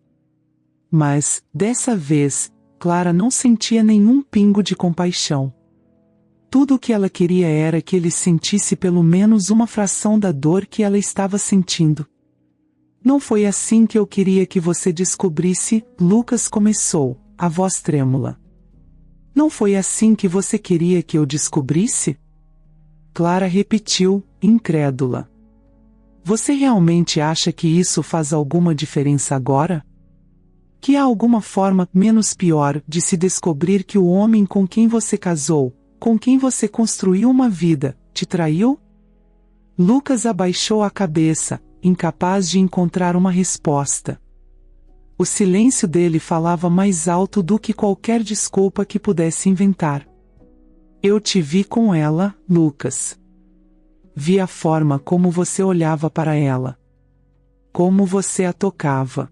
S1: Mas, dessa vez, Clara não sentia nenhum pingo de compaixão. Tudo o que ela queria era que ele sentisse pelo menos uma fração da dor que ela estava sentindo. Não foi assim que eu queria que você descobrisse, Lucas começou, a voz trêmula. Não foi assim que você queria que eu descobrisse? Clara repetiu, incrédula. Você realmente acha que isso faz alguma diferença agora? Que há alguma forma menos pior de se descobrir que o homem com quem você casou, com quem você construiu uma vida, te traiu? Lucas abaixou a cabeça, incapaz de encontrar uma resposta. O silêncio dele falava mais alto do que qualquer desculpa que pudesse inventar. Eu te vi com ela, Lucas. Vi a forma como você olhava para ela. Como você a tocava.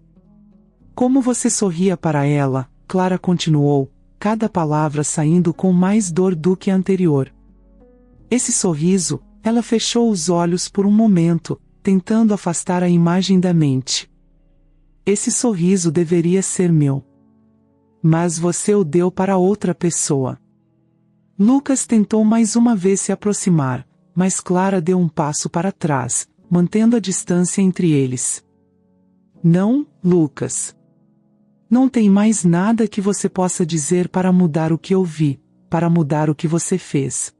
S1: Como você sorria para ela, Clara continuou, cada palavra saindo com mais dor do que a anterior. Esse sorriso, ela fechou os olhos por um momento, tentando afastar a imagem da mente. Esse sorriso deveria ser meu. Mas você o deu para outra pessoa. Lucas tentou mais uma vez se aproximar, mas Clara deu um passo para trás, mantendo a distância entre eles. Não, Lucas. Não tem mais nada que você possa dizer para mudar o que eu vi, para mudar o que você fez.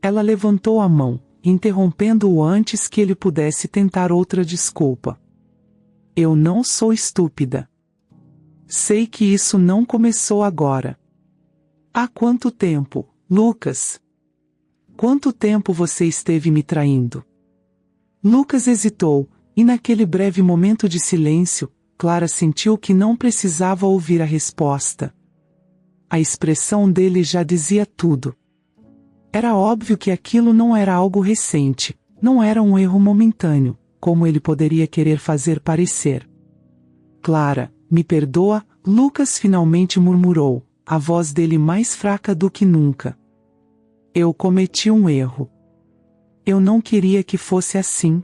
S1: Ela levantou a mão, interrompendo-o antes que ele pudesse tentar outra desculpa. Eu não sou estúpida. Sei que isso não começou agora. Há quanto tempo, Lucas? Quanto tempo você esteve me traindo? Lucas hesitou, E naquele breve momento de silêncio, Clara sentiu que não precisava ouvir a resposta. A expressão dele já dizia tudo. Era óbvio que aquilo não era algo recente, não era um erro momentâneo, como ele poderia querer fazer parecer. Clara, me perdoa, Lucas finalmente murmurou, a voz dele mais fraca do que nunca. Eu cometi um erro. Eu não queria que fosse assim.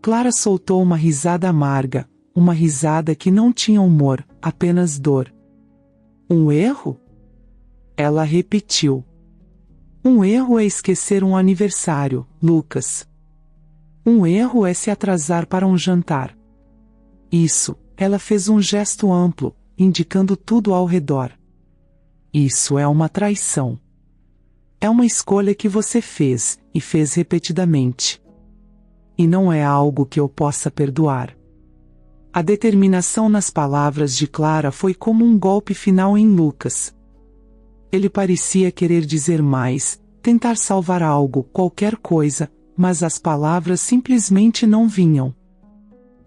S1: Clara soltou uma risada amarga, uma risada que não tinha humor, apenas dor. Um erro? Ela repetiu. Um erro é esquecer um aniversário, Lucas. Um erro é se atrasar para um jantar. Isso, ela fez um gesto amplo, indicando tudo ao redor. Isso é uma traição. É uma escolha que você fez, e fez repetidamente. E não é algo que eu possa perdoar. A determinação nas palavras de Clara foi como um golpe final em Lucas. Ele parecia querer dizer mais, tentar salvar algo, qualquer coisa, mas as palavras simplesmente não vinham.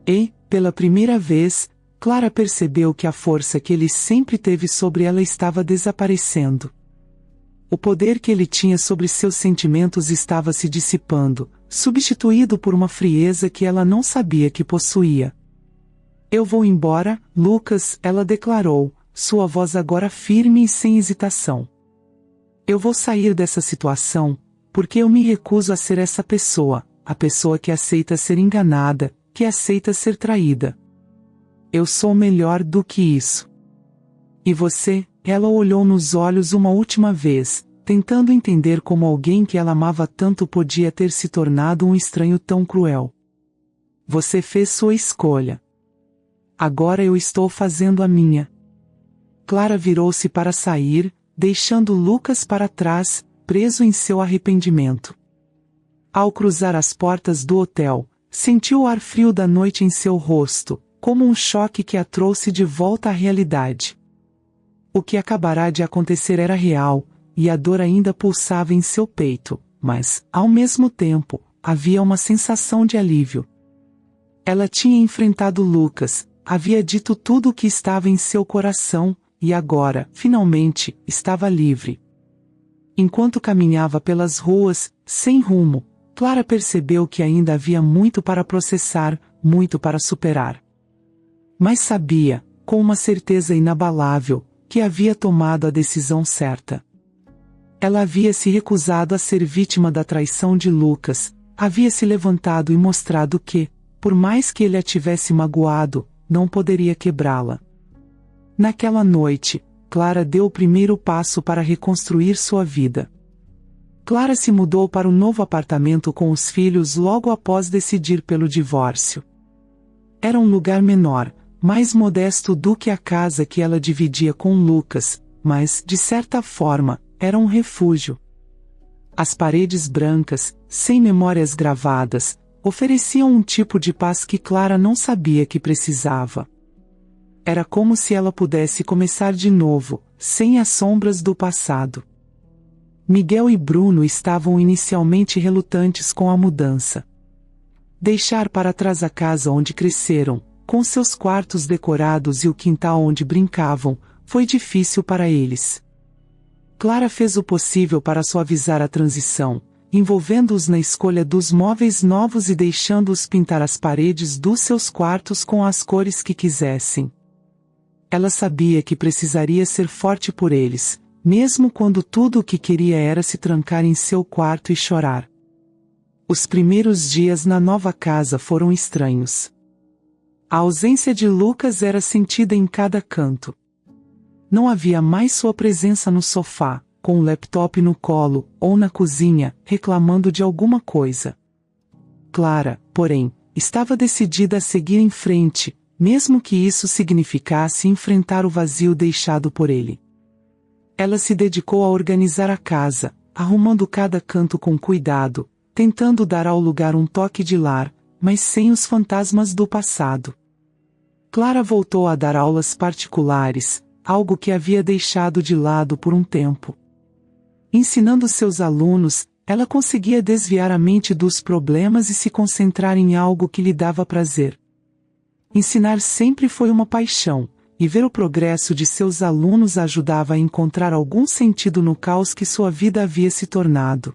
S1: E, pela primeira vez, Clara percebeu que a força que ele sempre teve sobre ela estava desaparecendo. O poder que ele tinha sobre seus sentimentos estava se dissipando, substituído por uma frieza que ela não sabia que possuía. Eu vou embora, Lucas, ela declarou, sua voz agora firme e sem hesitação. Eu vou sair dessa situação, porque eu me recuso a ser essa pessoa, a pessoa que aceita ser enganada, que aceita ser traída. Eu sou melhor do que isso. E você? Ela olhou nos olhos uma última vez, tentando entender como alguém que ela amava tanto podia ter se tornado um estranho tão cruel. Você fez sua escolha. Agora eu estou fazendo a minha. Clara virou-se para sair, deixando Lucas para trás, preso em seu arrependimento. Ao cruzar as portas do hotel, sentiu o ar frio da noite em seu rosto, como um choque que a trouxe de volta à realidade. O que acabará de acontecer era real, e a dor ainda pulsava em seu peito, mas, ao mesmo tempo, havia uma sensação de alívio. Ela tinha enfrentado Lucas, havia dito tudo o que estava em seu coração, e agora, finalmente, estava livre. Enquanto caminhava pelas ruas, sem rumo, Clara percebeu que ainda havia muito para processar, muito para superar. Mas sabia, com uma certeza inabalável, que havia tomado a decisão certa. Ela havia se recusado a ser vítima da traição de Lucas, havia se levantado e mostrado que, por mais que ele a tivesse magoado, não poderia quebrá-la. Naquela noite, Clara deu o primeiro passo para reconstruir sua vida. Clara se mudou para o novo apartamento com os filhos logo após decidir pelo divórcio. Era um lugar menor, mais modesto do que a casa que ela dividia com Lucas, mas, de certa forma, era um refúgio. As paredes brancas, sem memórias gravadas, ofereciam um tipo de paz que Clara não sabia que precisava. Era como se ela pudesse começar de novo, sem as sombras do passado. Miguel e Bruno estavam inicialmente relutantes com a mudança. Deixar para trás a casa onde cresceram, com seus quartos decorados e o quintal onde brincavam, foi difícil para eles. Clara fez o possível para suavizar a transição, envolvendo-os na escolha dos móveis novos e deixando-os pintar as paredes dos seus quartos com as cores que quisessem. Ela sabia que precisaria ser forte por eles, mesmo quando tudo o que queria era se trancar em seu quarto e chorar. Os primeiros dias na nova casa foram estranhos. A ausência de Lucas era sentida em cada canto. Não havia mais sua presença no sofá, com o laptop no colo, ou na cozinha, reclamando de alguma coisa. Clara, porém, estava decidida a seguir em frente, mesmo que isso significasse enfrentar o vazio deixado por ele. Ela se dedicou a organizar a casa, arrumando cada canto com cuidado, tentando dar ao lugar um toque de lar, mas sem os fantasmas do passado. Clara voltou a dar aulas particulares, algo que havia deixado de lado por um tempo. Ensinando seus alunos, ela conseguia desviar a mente dos problemas e se concentrar em algo que lhe dava prazer. Ensinar sempre foi uma paixão, e ver o progresso de seus alunos a ajudava a encontrar algum sentido no caos que sua vida havia se tornado.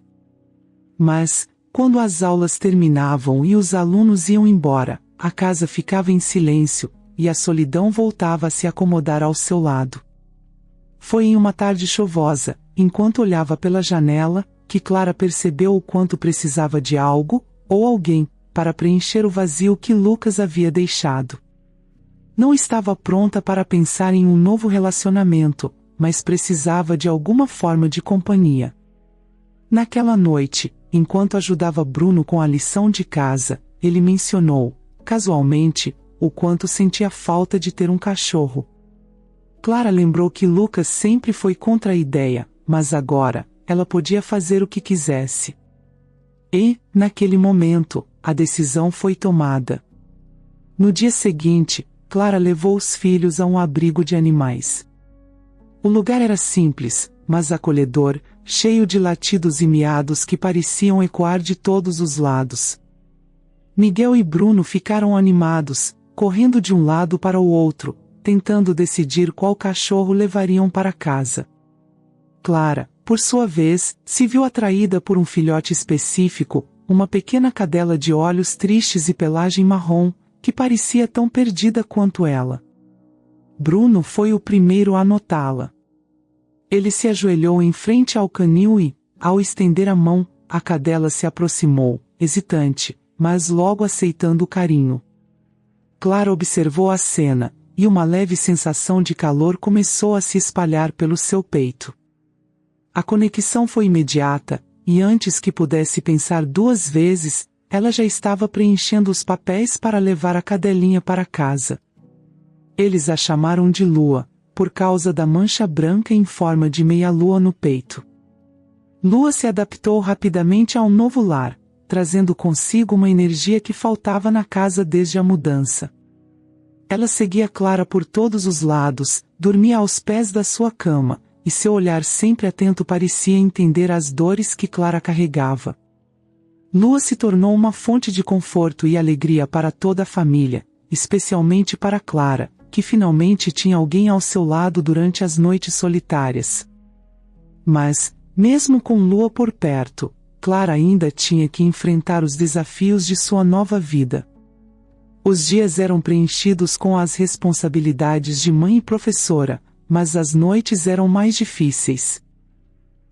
S1: Mas, quando as aulas terminavam e os alunos iam embora, a casa ficava em silêncio, e a solidão voltava a se acomodar ao seu lado. Foi em uma tarde chuvosa, enquanto olhava pela janela, que Clara percebeu o quanto precisava de algo, ou alguém, para preencher o vazio que Lucas havia deixado. Não estava pronta para pensar em um novo relacionamento, mas precisava de alguma forma de companhia. Naquela noite, enquanto ajudava Bruno com a lição de casa, ele mencionou, casualmente, o quanto sentia falta de ter um cachorro. Clara lembrou que Lucas sempre foi contra a ideia, mas agora, ela podia fazer o que quisesse. E, naquele momento, a decisão foi tomada. No dia seguinte, Clara levou os filhos a um abrigo de animais. O lugar era simples, mas acolhedor, cheio de latidos e miados que pareciam ecoar de todos os lados. Miguel e Bruno ficaram animados, correndo de um lado para o outro, tentando decidir qual cachorro levariam para casa. Clara, por sua vez, se viu atraída por um filhote específico, uma pequena cadela de olhos tristes e pelagem marrom, que parecia tão perdida quanto ela. Bruno foi o primeiro a notá-la. Ele se ajoelhou em frente ao canil e, ao estender a mão, a cadela se aproximou, hesitante, mas logo aceitando o carinho. Clara observou a cena, e uma leve sensação de calor começou a se espalhar pelo seu peito. A conexão foi imediata, e antes que pudesse pensar duas vezes, ela já estava preenchendo os papéis para levar a cadelinha para casa. Eles a chamaram de Lua, por causa da mancha branca em forma de meia-lua no peito. Lua se adaptou rapidamente ao novo lar, trazendo consigo uma energia que faltava na casa desde a mudança. Ela seguia Clara por todos os lados, dormia aos pés da sua cama, e seu olhar sempre atento parecia entender as dores que Clara carregava. Lua se tornou uma fonte de conforto e alegria para toda a família, especialmente para Clara, que finalmente tinha alguém ao seu lado durante as noites solitárias. Mas, mesmo com Lua por perto, Clara ainda tinha que enfrentar os desafios de sua nova vida. Os dias eram preenchidos com as responsabilidades de mãe e professora, mas as noites eram mais difíceis.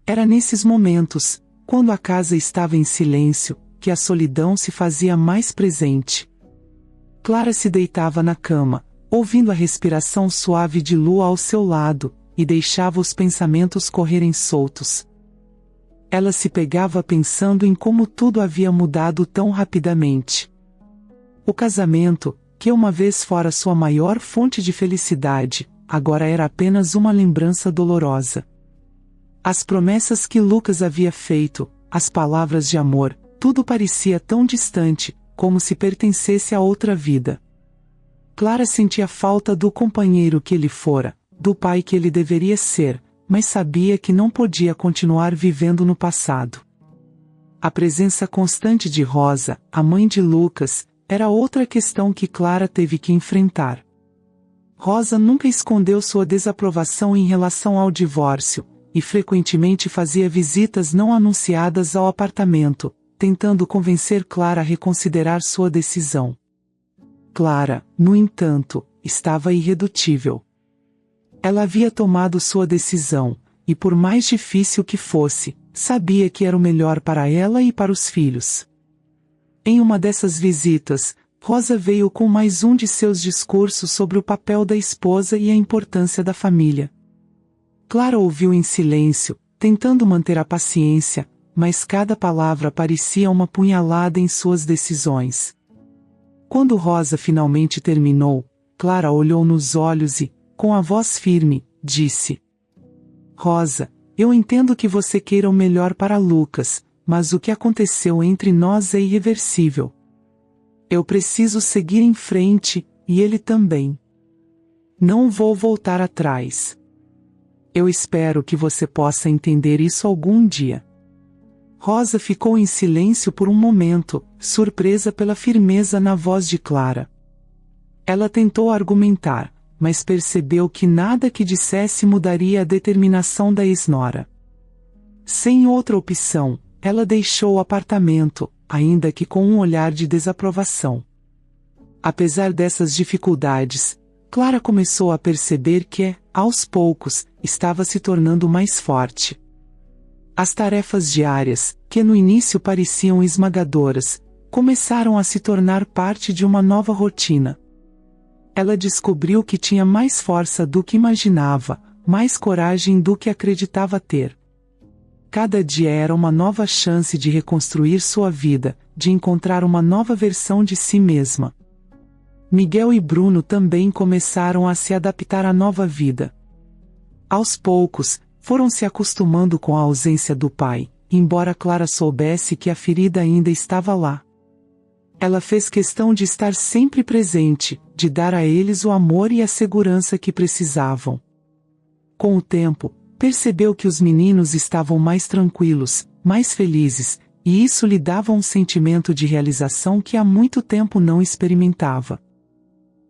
S1: Era nesses momentos, quando a casa estava em silêncio, que a solidão se fazia mais presente. Clara se deitava na cama, ouvindo a respiração suave de Lua ao seu lado, e deixava os pensamentos correrem soltos. Ela se pegava pensando em como tudo havia mudado tão rapidamente. O casamento, que uma vez fora sua maior fonte de felicidade, agora era apenas uma lembrança dolorosa. As promessas que Lucas havia feito, as palavras de amor, tudo parecia tão distante, como se pertencesse a outra vida. Clara sentia falta do companheiro que ele fora, do pai que ele deveria ser, mas sabia que não podia continuar vivendo no passado. A presença constante de Rosa, a mãe de Lucas, era outra questão que Clara teve que enfrentar. Rosa nunca escondeu sua desaprovação em relação ao divórcio, e frequentemente fazia visitas não anunciadas ao apartamento, tentando convencer Clara a reconsiderar sua decisão. Clara, no entanto, estava irredutível. Ela havia tomado sua decisão, e por mais difícil que fosse, sabia que era o melhor para ela e para os filhos. Em uma dessas visitas, Rosa veio com mais um de seus discursos sobre o papel da esposa e a importância da família. Clara ouviu em silêncio, tentando manter a paciência, mas cada palavra parecia uma punhalada em suas decisões. Quando Rosa finalmente terminou, Clara olhou nos olhos e, com a voz firme, disse: Rosa, eu entendo que você queira o melhor para Lucas, mas o que aconteceu entre nós é irreversível. Eu preciso seguir em frente, e ele também. Não vou voltar atrás. Eu espero que você possa entender isso algum dia. Rosa ficou em silêncio por um momento, surpresa pela firmeza na voz de Clara. Ela tentou argumentar, mas percebeu que nada que dissesse mudaria a determinação da ex-nora. Sem outra opção, ela deixou o apartamento, ainda que com um olhar de desaprovação. Apesar dessas dificuldades, Clara começou a perceber que, aos poucos, estava se tornando mais forte. As tarefas diárias, que no início pareciam esmagadoras, começaram a se tornar parte de uma nova rotina. Ela descobriu que tinha mais força do que imaginava, mais coragem do que acreditava ter. Cada dia era uma nova chance de reconstruir sua vida, de encontrar uma nova versão de si mesma. Miguel e Bruno também começaram a se adaptar à nova vida. Aos poucos, foram se acostumando com a ausência do pai, embora Clara soubesse que a ferida ainda estava lá. Ela fez questão de estar sempre presente, de dar a eles o amor e a segurança que precisavam. Com o tempo, percebeu que os meninos estavam mais tranquilos, mais felizes, e isso lhe dava um sentimento de realização que há muito tempo não experimentava.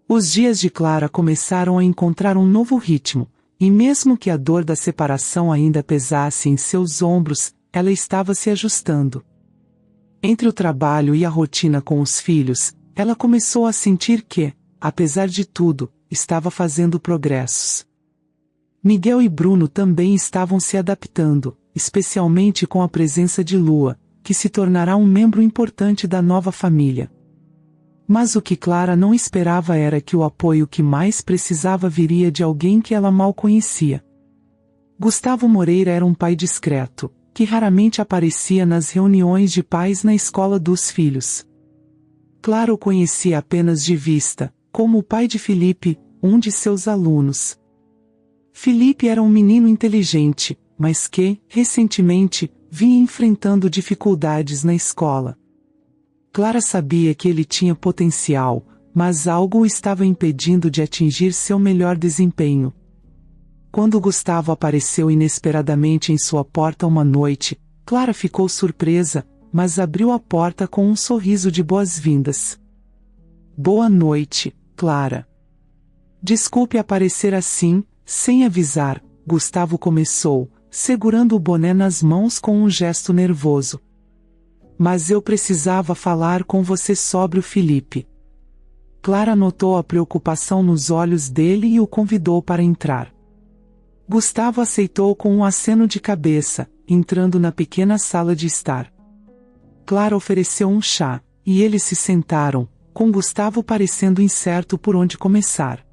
S1: Os dias de Clara começaram a encontrar um novo ritmo, e mesmo que a dor da separação ainda pesasse em seus ombros, ela estava se ajustando. Entre o trabalho e a rotina com os filhos, ela começou a sentir que, apesar de tudo, estava fazendo progressos. Miguel e Bruno também estavam se adaptando, especialmente com a presença de Lua, que se tornará um membro importante da nova família. Mas o que Clara não esperava era que o apoio que mais precisava viria de alguém que ela mal conhecia. Gustavo Moreira era um pai discreto, que raramente aparecia nas reuniões de pais na escola dos filhos. Clara o conhecia apenas de vista, como o pai de Felipe, um de seus alunos. Felipe era um menino inteligente, mas que, recentemente, vinha enfrentando dificuldades na escola. Clara sabia que ele tinha potencial, mas algo o estava impedindo de atingir seu melhor desempenho. Quando Gustavo apareceu inesperadamente em sua porta uma noite, Clara ficou surpresa, mas abriu a porta com um sorriso de boas-vindas. Boa noite, Clara. Desculpe aparecer assim, sem avisar, Gustavo começou, segurando o boné nas mãos com um gesto nervoso. Mas eu precisava falar com você sobre o Felipe. Clara notou a preocupação nos olhos dele e o convidou para entrar. Gustavo aceitou com um aceno de cabeça, entrando na pequena sala de estar. Clara ofereceu um chá, e eles se sentaram, com Gustavo parecendo incerto por onde começar.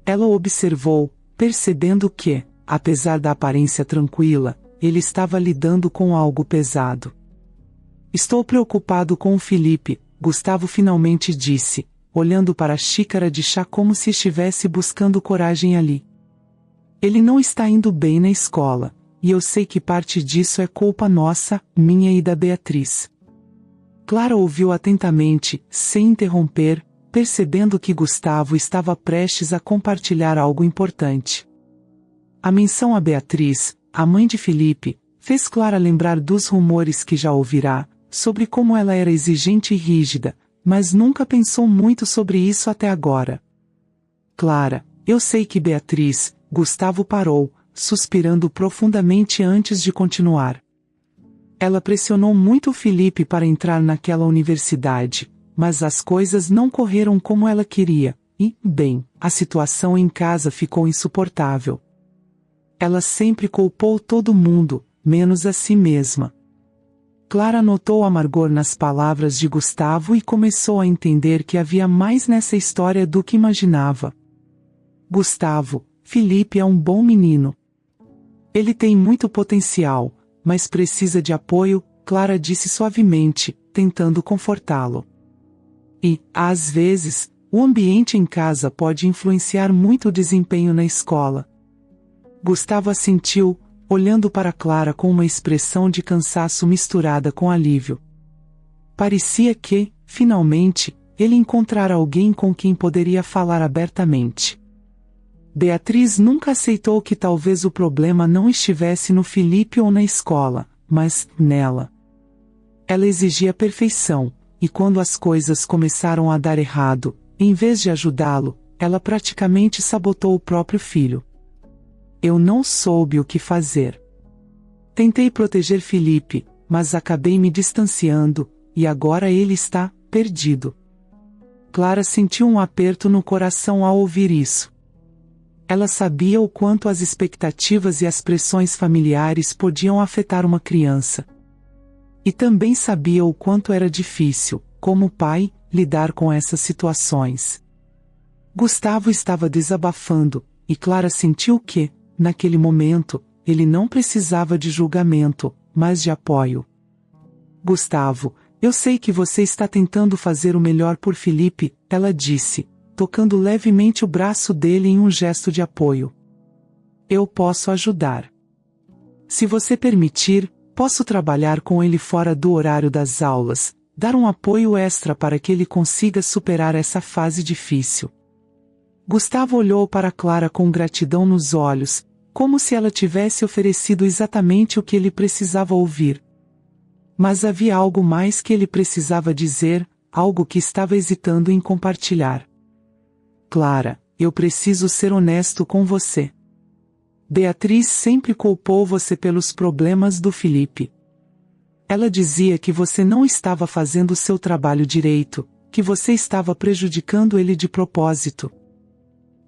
S1: Ela o observou, percebendo que, apesar da aparência tranquila, ele estava lidando com algo pesado. Estou preocupado com o Felipe, Gustavo finalmente disse, olhando para a xícara de chá como se estivesse buscando coragem ali. Ele não está indo bem na escola, e eu sei que parte disso é culpa nossa, minha e da Beatriz. Clara ouviu atentamente, sem interromper, percebendo que Gustavo estava prestes a compartilhar algo importante. A menção a Beatriz, a mãe de Felipe, fez Clara lembrar dos rumores que já ouvirá, sobre como ela era exigente e rígida, mas nunca pensou muito sobre isso até agora. Clara, eu sei que Beatriz, Gustavo parou, suspirando profundamente antes de continuar. Ela pressionou muito o Felipe para entrar naquela universidade, mas as coisas não correram como ela queria, e, bem, a situação em casa ficou insuportável. Ela sempre culpou todo mundo, menos a si mesma. Clara notou o amargor nas palavras de Gustavo e começou a entender que havia mais nessa história do que imaginava. Gustavo, Felipe é um bom menino. Ele tem muito potencial, mas precisa de apoio, Clara disse suavemente, tentando confortá-lo. E, às vezes, o ambiente em casa pode influenciar muito o desempenho na escola. Gustavo assentiu, olhando para Clara com uma expressão de cansaço misturada com alívio. Parecia que, finalmente, ele encontrara alguém com quem poderia falar abertamente. Beatriz nunca aceitou que talvez o problema não estivesse no Felipe ou na escola, mas nela. Ela exigia perfeição, e quando as coisas começaram a dar errado, em vez de ajudá-lo, ela praticamente sabotou o próprio filho. Eu não soube o que fazer. Tentei proteger Felipe, mas acabei me distanciando, e agora ele está perdido. Clara sentiu um aperto no coração ao ouvir isso. Ela sabia o quanto as expectativas e as pressões familiares podiam afetar uma criança. E também sabia o quanto era difícil, como pai, lidar com essas situações. Gustavo estava desabafando, e Clara sentiu que, naquele momento, ele não precisava de julgamento, mas de apoio. Gustavo, eu sei que você está tentando fazer o melhor por Felipe, ela disse, tocando levemente o braço dele em um gesto de apoio. Eu posso ajudar. Se você permitir, posso trabalhar com ele fora do horário das aulas, dar um apoio extra para que ele consiga superar essa fase difícil. Gustavo olhou para Clara com gratidão nos olhos, como se ela tivesse oferecido exatamente o que ele precisava ouvir. Mas havia algo mais que ele precisava dizer, algo que estava hesitando em compartilhar. Clara, eu preciso ser honesto com você. Beatriz sempre culpou você pelos problemas do Felipe. Ela dizia que você não estava fazendo o seu trabalho direito, que você estava prejudicando ele de propósito.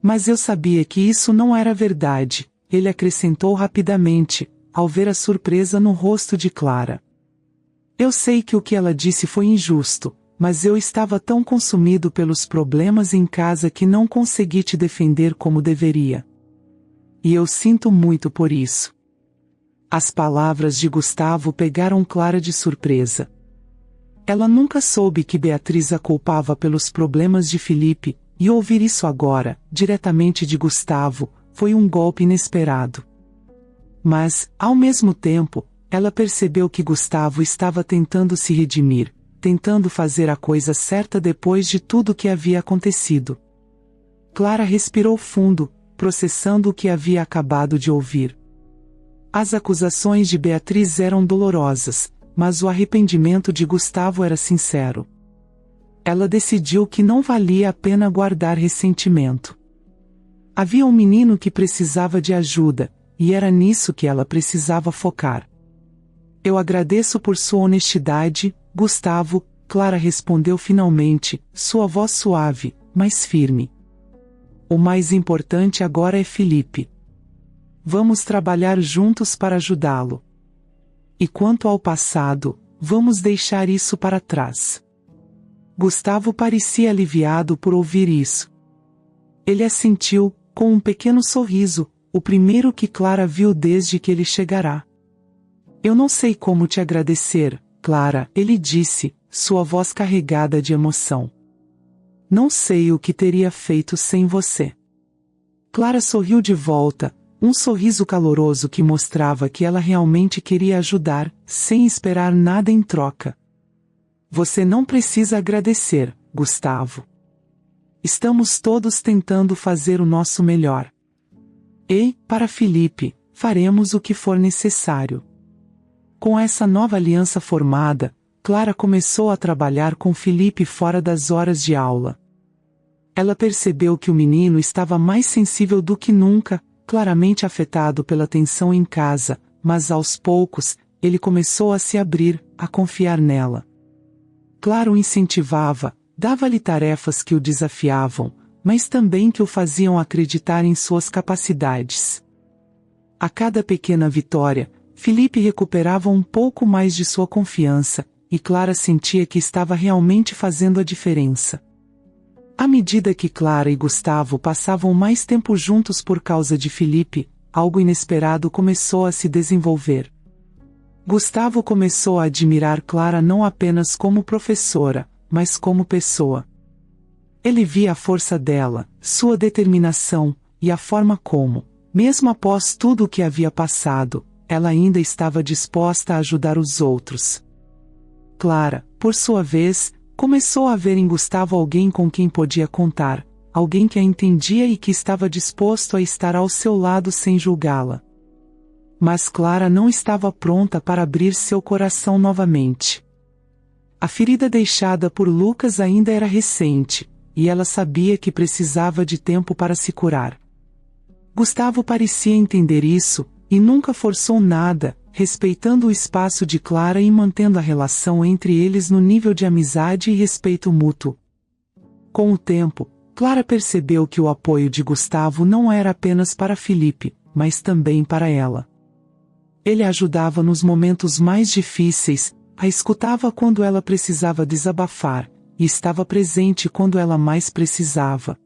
S1: Mas eu sabia que isso não era verdade, ele acrescentou rapidamente, ao ver a surpresa no rosto de Clara. Eu sei que o que ela disse foi injusto, mas eu estava tão consumido pelos problemas em casa que não consegui te defender como deveria. E eu sinto muito por isso. As palavras de Gustavo pegaram Clara de surpresa. Ela nunca soube que Beatriz a culpava pelos problemas de Felipe, e ouvir isso agora, diretamente de Gustavo, foi um golpe inesperado. Mas, ao mesmo tempo, ela percebeu que Gustavo estava tentando se redimir, tentando fazer a coisa certa depois de tudo que havia acontecido. Clara respirou fundo, processando o que havia acabado de ouvir. As acusações de Beatriz eram dolorosas, mas o arrependimento de Gustavo era sincero. Ela decidiu que não valia a pena guardar ressentimento. Havia um menino que precisava de ajuda, e era nisso que ela precisava focar. Eu agradeço por sua honestidade, Gustavo, Clara respondeu finalmente, sua voz suave, mas firme. O mais importante agora é Felipe. Vamos trabalhar juntos para ajudá-lo. E quanto ao passado, vamos deixar isso para trás. Gustavo parecia aliviado por ouvir isso. Ele assentiu, com um pequeno sorriso, o primeiro que Clara viu desde que ele chegará. Eu não sei como te agradecer, Clara, ele disse, sua voz carregada de emoção. Não sei o que teria feito sem você. Clara sorriu de volta, um sorriso caloroso que mostrava que ela realmente queria ajudar, sem esperar nada em troca. Você não precisa agradecer, Gustavo. Estamos todos tentando fazer o nosso melhor. E, para Felipe, faremos o que for necessário. Com essa nova aliança formada, Clara começou a trabalhar com Felipe fora das horas de aula. Ela percebeu que o menino estava mais sensível do que nunca, claramente afetado pela tensão em casa, mas aos poucos, ele começou a se abrir, a confiar nela. Clara o incentivava, dava-lhe tarefas que o desafiavam, mas também que o faziam acreditar em suas capacidades. A cada pequena vitória, Felipe recuperava um pouco mais de sua confiança, e Clara sentia que estava realmente fazendo a diferença. À medida que Clara e Gustavo passavam mais tempo juntos por causa de Felipe, algo inesperado começou a se desenvolver. Gustavo começou a admirar Clara não apenas como professora, mas como pessoa. Ele via a força dela, sua determinação, e a forma como, mesmo após tudo o que havia passado, ela ainda estava disposta a ajudar os outros. Clara, por sua vez, começou a ver em Gustavo alguém com quem podia contar, alguém que a entendia e que estava disposto a estar ao seu lado sem julgá-la. Mas Clara não estava pronta para abrir seu coração novamente. A ferida deixada por Lucas ainda era recente, e ela sabia que precisava de tempo para se curar. Gustavo parecia entender isso, e nunca forçou nada, respeitando o espaço de Clara e mantendo a relação entre eles no nível de amizade e respeito mútuo. Com o tempo, Clara percebeu que o apoio de Gustavo não era apenas para Felipe, mas também para ela. Ele a ajudava nos momentos mais difíceis, a escutava quando ela precisava desabafar, e estava presente quando ela mais precisava.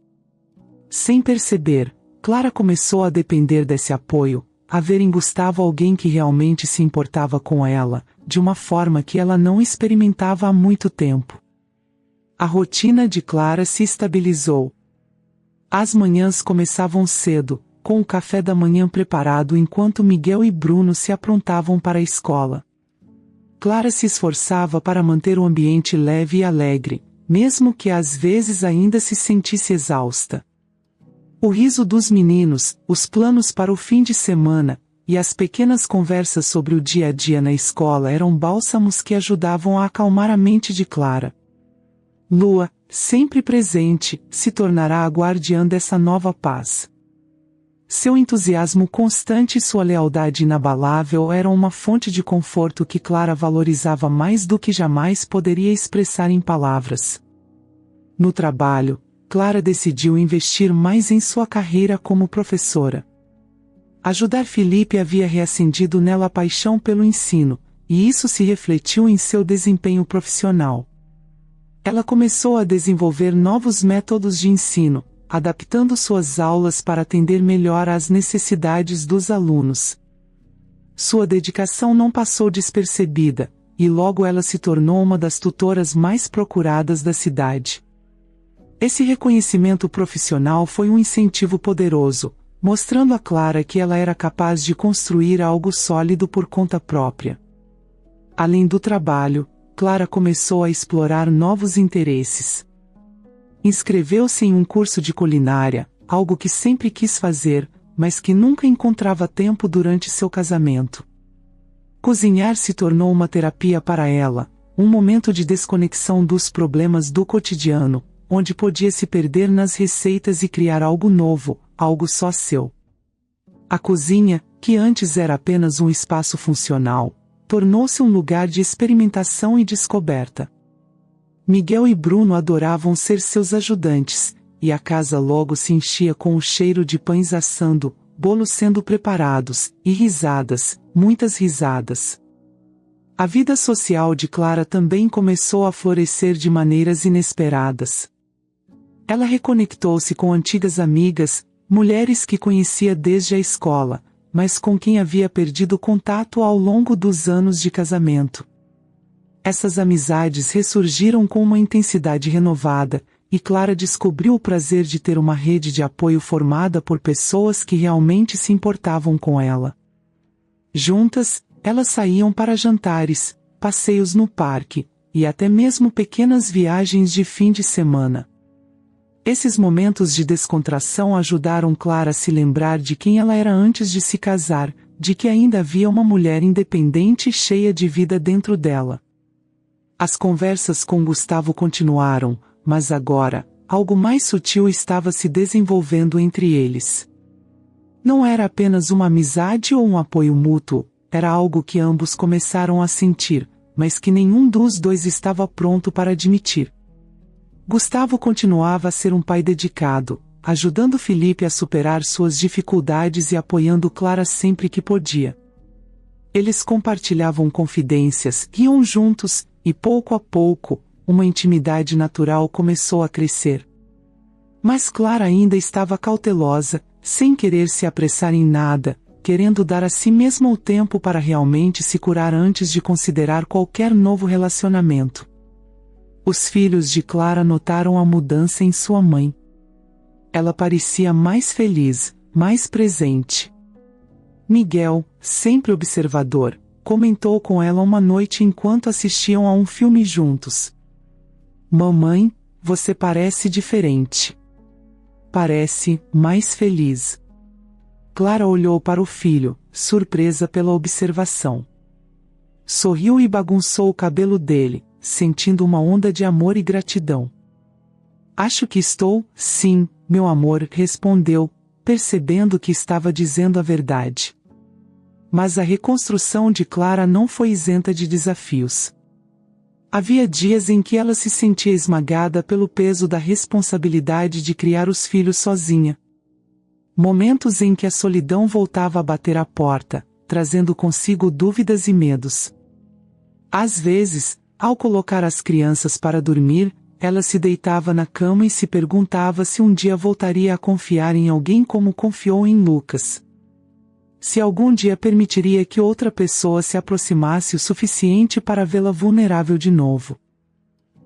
S1: Sem perceber, Clara começou a depender desse apoio, a ver em Gustavo alguém que realmente se importava com ela, de uma forma que ela não experimentava há muito tempo. A rotina de Clara se estabilizou. As manhãs começavam cedo, com o café da manhã preparado enquanto Miguel e Bruno se aprontavam para a escola. Clara se esforçava para manter o ambiente leve e alegre, mesmo que às vezes ainda se sentisse exausta. O riso dos meninos, os planos para o fim de semana, e as pequenas conversas sobre o dia a dia na escola eram bálsamos que ajudavam a acalmar a mente de Clara. Lua, sempre presente, se tornará a guardiã dessa nova paz. Seu entusiasmo constante e sua lealdade inabalável eram uma fonte de conforto que Clara valorizava mais do que jamais poderia expressar em palavras. No trabalho, Clara decidiu investir mais em sua carreira como professora. Ajudar Felipe havia reacendido nela a paixão pelo ensino, e isso se refletiu em seu desempenho profissional. Ela começou a desenvolver novos métodos de ensino, adaptando suas aulas para atender melhor às necessidades dos alunos. Sua dedicação não passou despercebida, e logo ela se tornou uma das tutoras mais procuradas da cidade. Esse reconhecimento profissional foi um incentivo poderoso, mostrando a Clara que ela era capaz de construir algo sólido por conta própria. Além do trabalho, Clara começou a explorar novos interesses. Inscreveu-se em um curso de culinária, algo que sempre quis fazer, mas que nunca encontrava tempo durante seu casamento. Cozinhar se tornou uma terapia para ela, um momento de desconexão dos problemas do cotidiano, onde podia se perder nas receitas e criar algo novo, algo só seu. A cozinha, que antes era apenas um espaço funcional, tornou-se um lugar de experimentação e descoberta. Miguel e Bruno adoravam ser seus ajudantes, e a casa logo se enchia com o cheiro de pães assando, bolos sendo preparados, e risadas, muitas risadas. A vida social de Clara também começou a florescer de maneiras inesperadas. Ela reconectou-se com antigas amigas, mulheres que conhecia desde a escola, mas com quem havia perdido contato ao longo dos anos de casamento. Essas amizades ressurgiram com uma intensidade renovada, e Clara descobriu o prazer de ter uma rede de apoio formada por pessoas que realmente se importavam com ela. Juntas, elas saíam para jantares, passeios no parque, e até mesmo pequenas viagens de fim de semana. Esses momentos de descontração ajudaram Clara a se lembrar de quem ela era antes de se casar, de que ainda havia uma mulher independente e cheia de vida dentro dela. As conversas com Gustavo continuaram, mas agora, algo mais sutil estava se desenvolvendo entre eles. Não era apenas uma amizade ou um apoio mútuo, era algo que ambos começaram a sentir, mas que nenhum dos dois estava pronto para admitir. Gustavo continuava a ser um pai dedicado, ajudando Felipe a superar suas dificuldades e apoiando Clara sempre que podia. Eles compartilhavam confidências, iam juntos, e pouco a pouco, uma intimidade natural começou a crescer. Mas Clara ainda estava cautelosa, sem querer se apressar em nada, querendo dar a si mesma o tempo para realmente se curar antes de considerar qualquer novo relacionamento. Os filhos de Clara notaram a mudança em sua mãe. Ela parecia mais feliz, mais presente. Miguel, sempre observador, comentou com ela uma noite enquanto assistiam a um filme juntos. "Mamãe, você parece diferente. Parece mais feliz." Clara olhou para o filho, surpresa pela observação. Sorriu e bagunçou o cabelo dele, sentindo uma onda de amor e gratidão. Acho que estou, sim, meu amor, respondeu, percebendo que estava dizendo a verdade. Mas a reconstrução de Clara não foi isenta de desafios. Havia dias em que ela se sentia esmagada pelo peso da responsabilidade de criar os filhos sozinha. Momentos em que a solidão voltava a bater à porta, trazendo consigo dúvidas e medos. Às vezes, ao colocar as crianças para dormir, ela se deitava na cama e se perguntava se um dia voltaria a confiar em alguém como confiou em Lucas. Se algum dia permitiria que outra pessoa se aproximasse o suficiente para vê-la vulnerável de novo.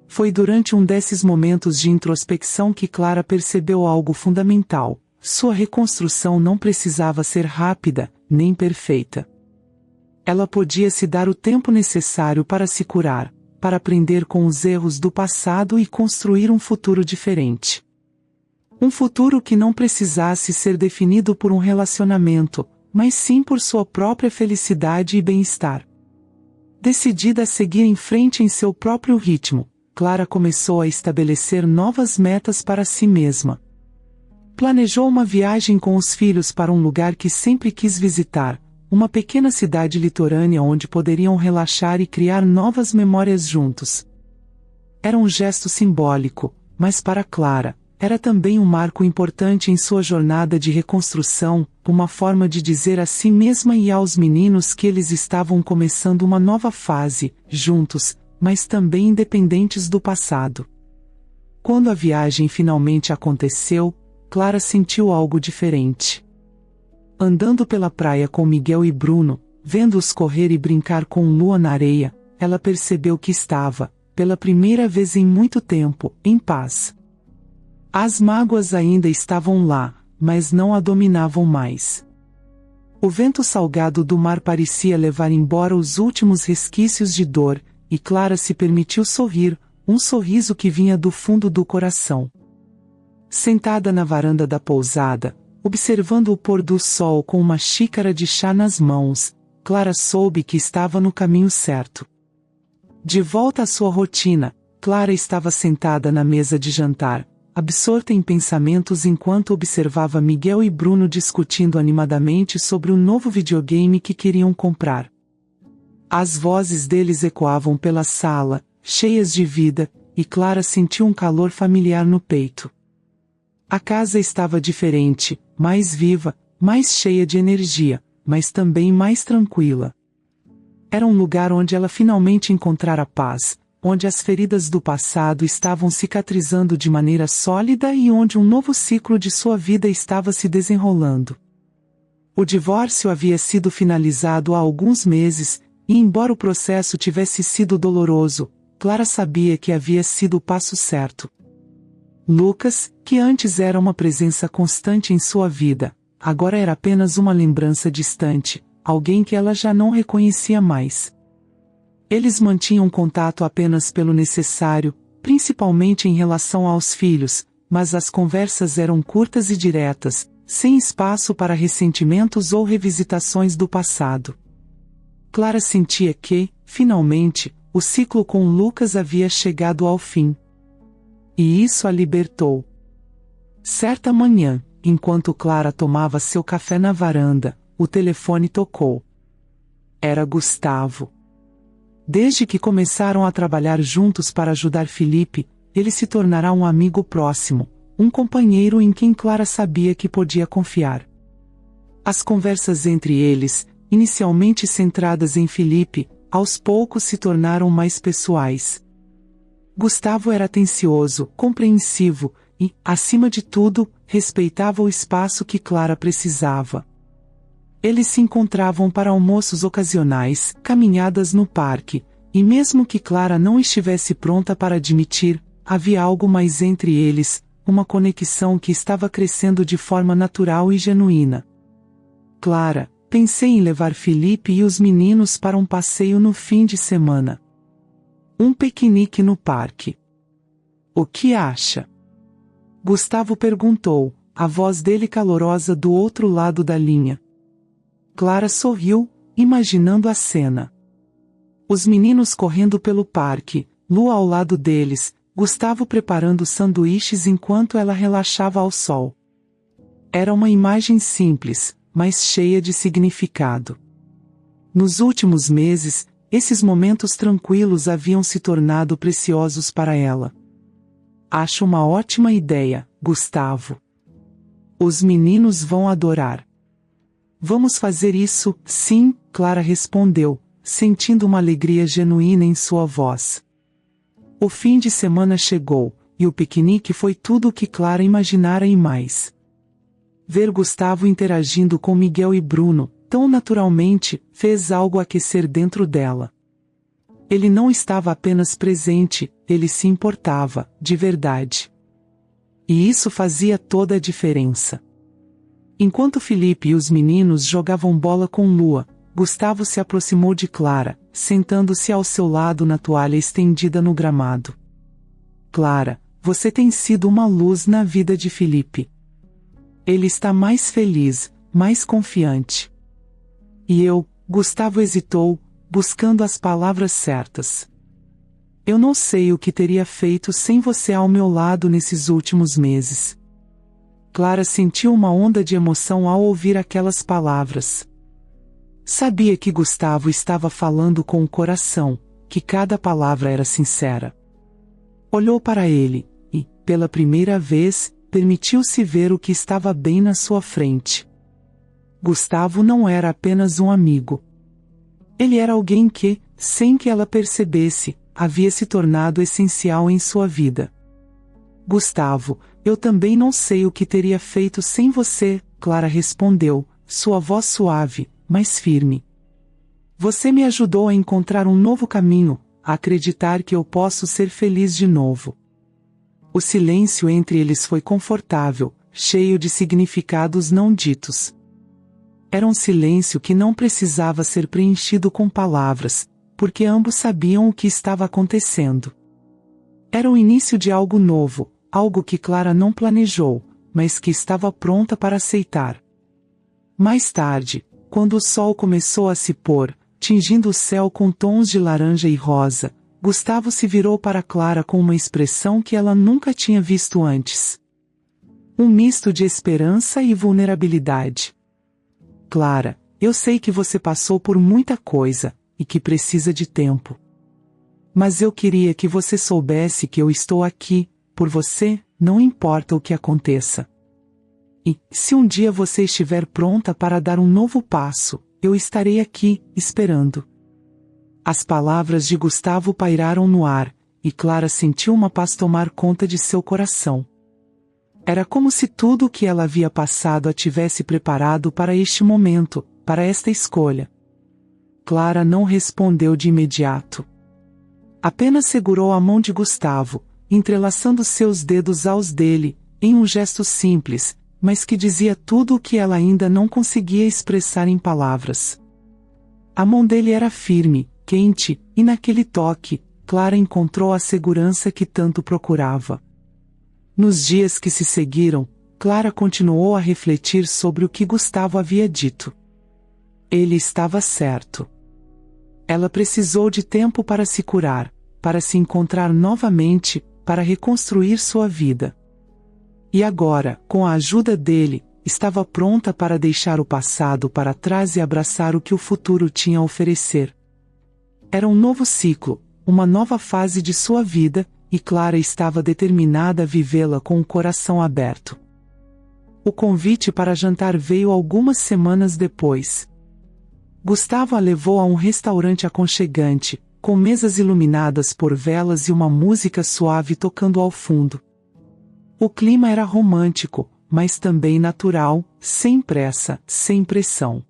S1: Foi durante um desses momentos de introspecção que Clara percebeu algo fundamental. Sua reconstrução não precisava ser rápida, nem perfeita. Ela podia se dar o tempo necessário para se curar, para aprender com os erros do passado e construir um futuro diferente. Um futuro que não precisasse ser definido por um relacionamento, mas sim por sua própria felicidade e bem-estar. Decidida a seguir em frente em seu próprio ritmo, Clara começou a estabelecer novas metas para si mesma. Planejou uma viagem com os filhos para um lugar que sempre quis visitar, uma pequena cidade litorânea onde poderiam relaxar e criar novas memórias juntos. Era um gesto simbólico, mas para Clara, era também um marco importante em sua jornada de reconstrução, uma forma de dizer a si mesma e aos meninos que eles estavam começando uma nova fase, juntos, mas também independentes do passado. Quando a viagem finalmente aconteceu, Clara sentiu algo diferente. Andando pela praia com Miguel e Bruno, vendo-os correr e brincar com Lua na areia, ela percebeu que estava, pela primeira vez em muito tempo, em paz. As mágoas ainda estavam lá, mas não a dominavam mais. O vento salgado do mar parecia levar embora os últimos resquícios de dor, e Clara se permitiu sorrir, um sorriso que vinha do fundo do coração. Sentada na varanda da pousada, observando o pôr do sol com uma xícara de chá nas mãos, Clara soube que estava no caminho certo. De volta à sua rotina, Clara estava sentada na mesa de jantar, absorta em pensamentos enquanto observava Miguel e Bruno discutindo animadamente sobre o novo videogame que queriam comprar. As vozes deles ecoavam pela sala, cheias de vida, e Clara sentiu um calor familiar no peito. A casa estava diferente, mais viva, mais cheia de energia, mas também mais tranquila. Era um lugar onde ela finalmente encontrara paz, onde as feridas do passado estavam cicatrizando de maneira sólida e onde um novo ciclo de sua vida estava se desenrolando. O divórcio havia sido finalizado há alguns meses, e embora o processo tivesse sido doloroso, Clara sabia que havia sido o passo certo. Lucas, que antes era uma presença constante em sua vida, agora era apenas uma lembrança distante, alguém que ela já não reconhecia mais. Eles mantinham contato apenas pelo necessário, principalmente em relação aos filhos, mas as conversas eram curtas e diretas, sem espaço para ressentimentos ou revisitações do passado. Clara sentia que, finalmente, o ciclo com Lucas havia chegado ao fim. E isso a libertou. Certa manhã, enquanto Clara tomava seu café na varanda, o telefone tocou. Era Gustavo. Desde que começaram a trabalhar juntos para ajudar Felipe, ele se tornará um amigo próximo, um companheiro em quem Clara sabia que podia confiar. As conversas entre eles, inicialmente centradas em Felipe, aos poucos se tornaram mais pessoais. Gustavo era atencioso, compreensivo e, acima de tudo, respeitava o espaço que Clara precisava. Eles se encontravam para almoços ocasionais, caminhadas no parque, e mesmo que Clara não estivesse pronta para admitir, havia algo mais entre eles, uma conexão que estava crescendo de forma natural e genuína. Clara, pensei em levar Felipe e os meninos para um passeio no fim de semana. Um piquenique no parque. O que acha? Gustavo perguntou, a voz dele calorosa do outro lado da linha. Clara sorriu, imaginando a cena. Os meninos correndo pelo parque, Lua ao lado deles, Gustavo preparando sanduíches enquanto ela relaxava ao sol. Era uma imagem simples, mas cheia de significado. Nos últimos meses, esses momentos tranquilos haviam se tornado preciosos para ela. Acho uma ótima ideia, Gustavo. Os meninos vão adorar. Vamos fazer isso, sim, Clara respondeu, sentindo uma alegria genuína em sua voz. O fim de semana chegou, e o piquenique foi tudo o que Clara imaginara e mais. Ver Gustavo interagindo com Miguel e Bruno, tão naturalmente, fez algo aquecer dentro dela. Ele não estava apenas presente, ele se importava, de verdade. E isso fazia toda a diferença. Enquanto Felipe e os meninos jogavam bola com Lua, Gustavo se aproximou de Clara, sentando-se ao seu lado na toalha estendida no gramado. Clara, você tem sido uma luz na vida de Felipe. Ele está mais feliz, mais confiante. E eu, Gustavo hesitou, buscando as palavras certas. Eu não sei o que teria feito sem você ao meu lado nesses últimos meses. Clara sentiu uma onda de emoção ao ouvir aquelas palavras. Sabia que Gustavo estava falando com o coração, que cada palavra era sincera. Olhou para ele, e, pela primeira vez, permitiu-se ver o que estava bem na sua frente. Gustavo não era apenas um amigo. Ele era alguém que, sem que ela percebesse, havia se tornado essencial em sua vida. Gustavo, eu também não sei o que teria feito sem você, Clara respondeu, sua voz suave, mas firme. Você me ajudou a encontrar um novo caminho, a acreditar que eu posso ser feliz de novo. O silêncio entre eles foi confortável, cheio de significados não ditos. Era um silêncio que não precisava ser preenchido com palavras, porque ambos sabiam o que estava acontecendo. Era o início de algo novo, algo que Clara não planejou, mas que estava pronta para aceitar. Mais tarde, quando o sol começou a se pôr, tingindo o céu com tons de laranja e rosa, Gustavo se virou para Clara com uma expressão que ela nunca tinha visto antes. Um misto de esperança e vulnerabilidade. Clara, eu sei que você passou por muita coisa, e que precisa de tempo. Mas eu queria que você soubesse que eu estou aqui, por você, não importa o que aconteça. E, se um dia você estiver pronta para dar um novo passo, eu estarei aqui, esperando. As palavras de Gustavo pairaram no ar, e Clara sentiu uma paz tomar conta de seu coração. Era como se tudo o que ela havia passado a tivesse preparado para este momento, para esta escolha. Clara não respondeu de imediato. Apenas segurou a mão de Gustavo, entrelaçando seus dedos aos dele, em um gesto simples, mas que dizia tudo o que ela ainda não conseguia expressar em palavras. A mão dele era firme, quente, e naquele toque, Clara encontrou a segurança que tanto procurava. Nos dias que se seguiram, Clara continuou a refletir sobre o que Gustavo havia dito. Ele estava certo. Ela precisou de tempo para se curar, para se encontrar novamente, para reconstruir sua vida. E agora, com a ajuda dele, estava pronta para deixar o passado para trás e abraçar o que o futuro tinha a oferecer. Era um novo ciclo, uma nova fase de sua vida, e Clara estava determinada a vivê-la com o coração aberto. O convite para jantar veio algumas semanas depois. Gustavo a levou a um restaurante aconchegante, com mesas iluminadas por velas e uma música suave tocando ao fundo. O clima era romântico, mas também natural, sem pressa, sem pressão.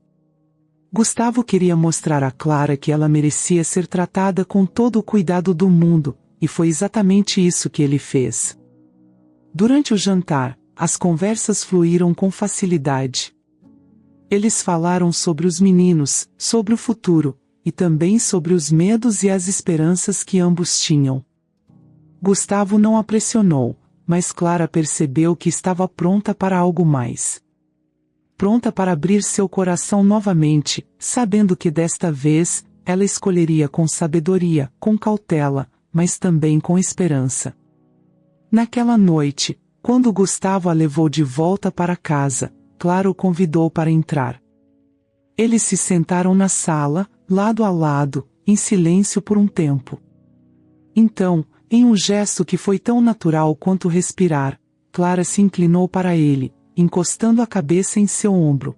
S1: Gustavo queria mostrar a Clara que ela merecia ser tratada com todo o cuidado do mundo, e foi exatamente isso que ele fez. Durante o jantar, as conversas fluíram com facilidade. Eles falaram sobre os meninos, sobre o futuro, e também sobre os medos e as esperanças que ambos tinham. Gustavo não a pressionou, mas Clara percebeu que estava pronta para algo mais. Pronta para abrir seu coração novamente, sabendo que desta vez, ela escolheria com sabedoria, com cautela, mas também com esperança. Naquela noite, quando Gustavo a levou de volta para casa, Clara o convidou para entrar. Eles se sentaram na sala, lado a lado, em silêncio por um tempo. Então, em um gesto que foi tão natural quanto respirar, Clara se inclinou para ele, encostando a cabeça em seu ombro.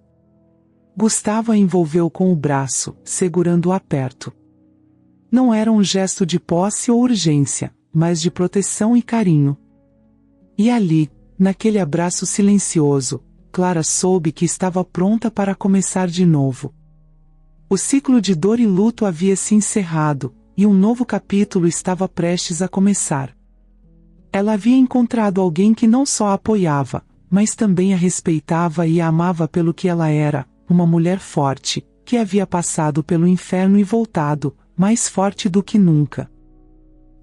S1: Gustavo a envolveu com o braço, segurando-a perto. Não era um gesto de posse ou urgência, mas de proteção e carinho. E ali, naquele abraço silencioso, Clara soube que estava pronta para começar de novo. O ciclo de dor e luto havia se encerrado, e um novo capítulo estava prestes a começar. Ela havia encontrado alguém que não só a apoiava, mas também a respeitava e a amava pelo que ela era, uma mulher forte, que havia passado pelo inferno e voltado, mais forte do que nunca.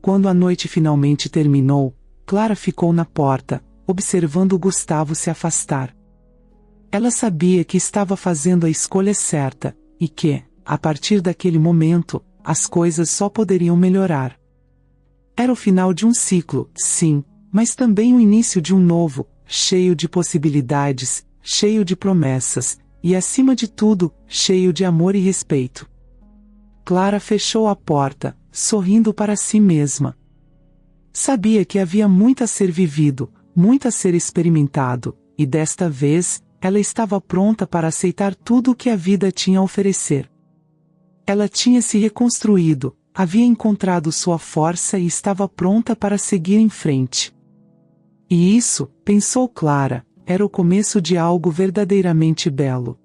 S1: Quando a noite finalmente terminou, Clara ficou na porta, observando Gustavo se afastar. Ela sabia que estava fazendo a escolha certa, e que, a partir daquele momento, as coisas só poderiam melhorar. Era o final de um ciclo, sim, mas também o início de um novo, cheio de possibilidades, cheio de promessas, e acima de tudo, cheio de amor e respeito. Clara fechou a porta, sorrindo para si mesma. Sabia que havia muito a ser vivido, muito a ser experimentado, e desta vez, ela estava pronta para aceitar tudo o que a vida tinha a oferecer. Ela tinha se reconstruído, havia encontrado sua força e estava pronta para seguir em frente. E isso, pensou Clara, era o começo de algo verdadeiramente belo.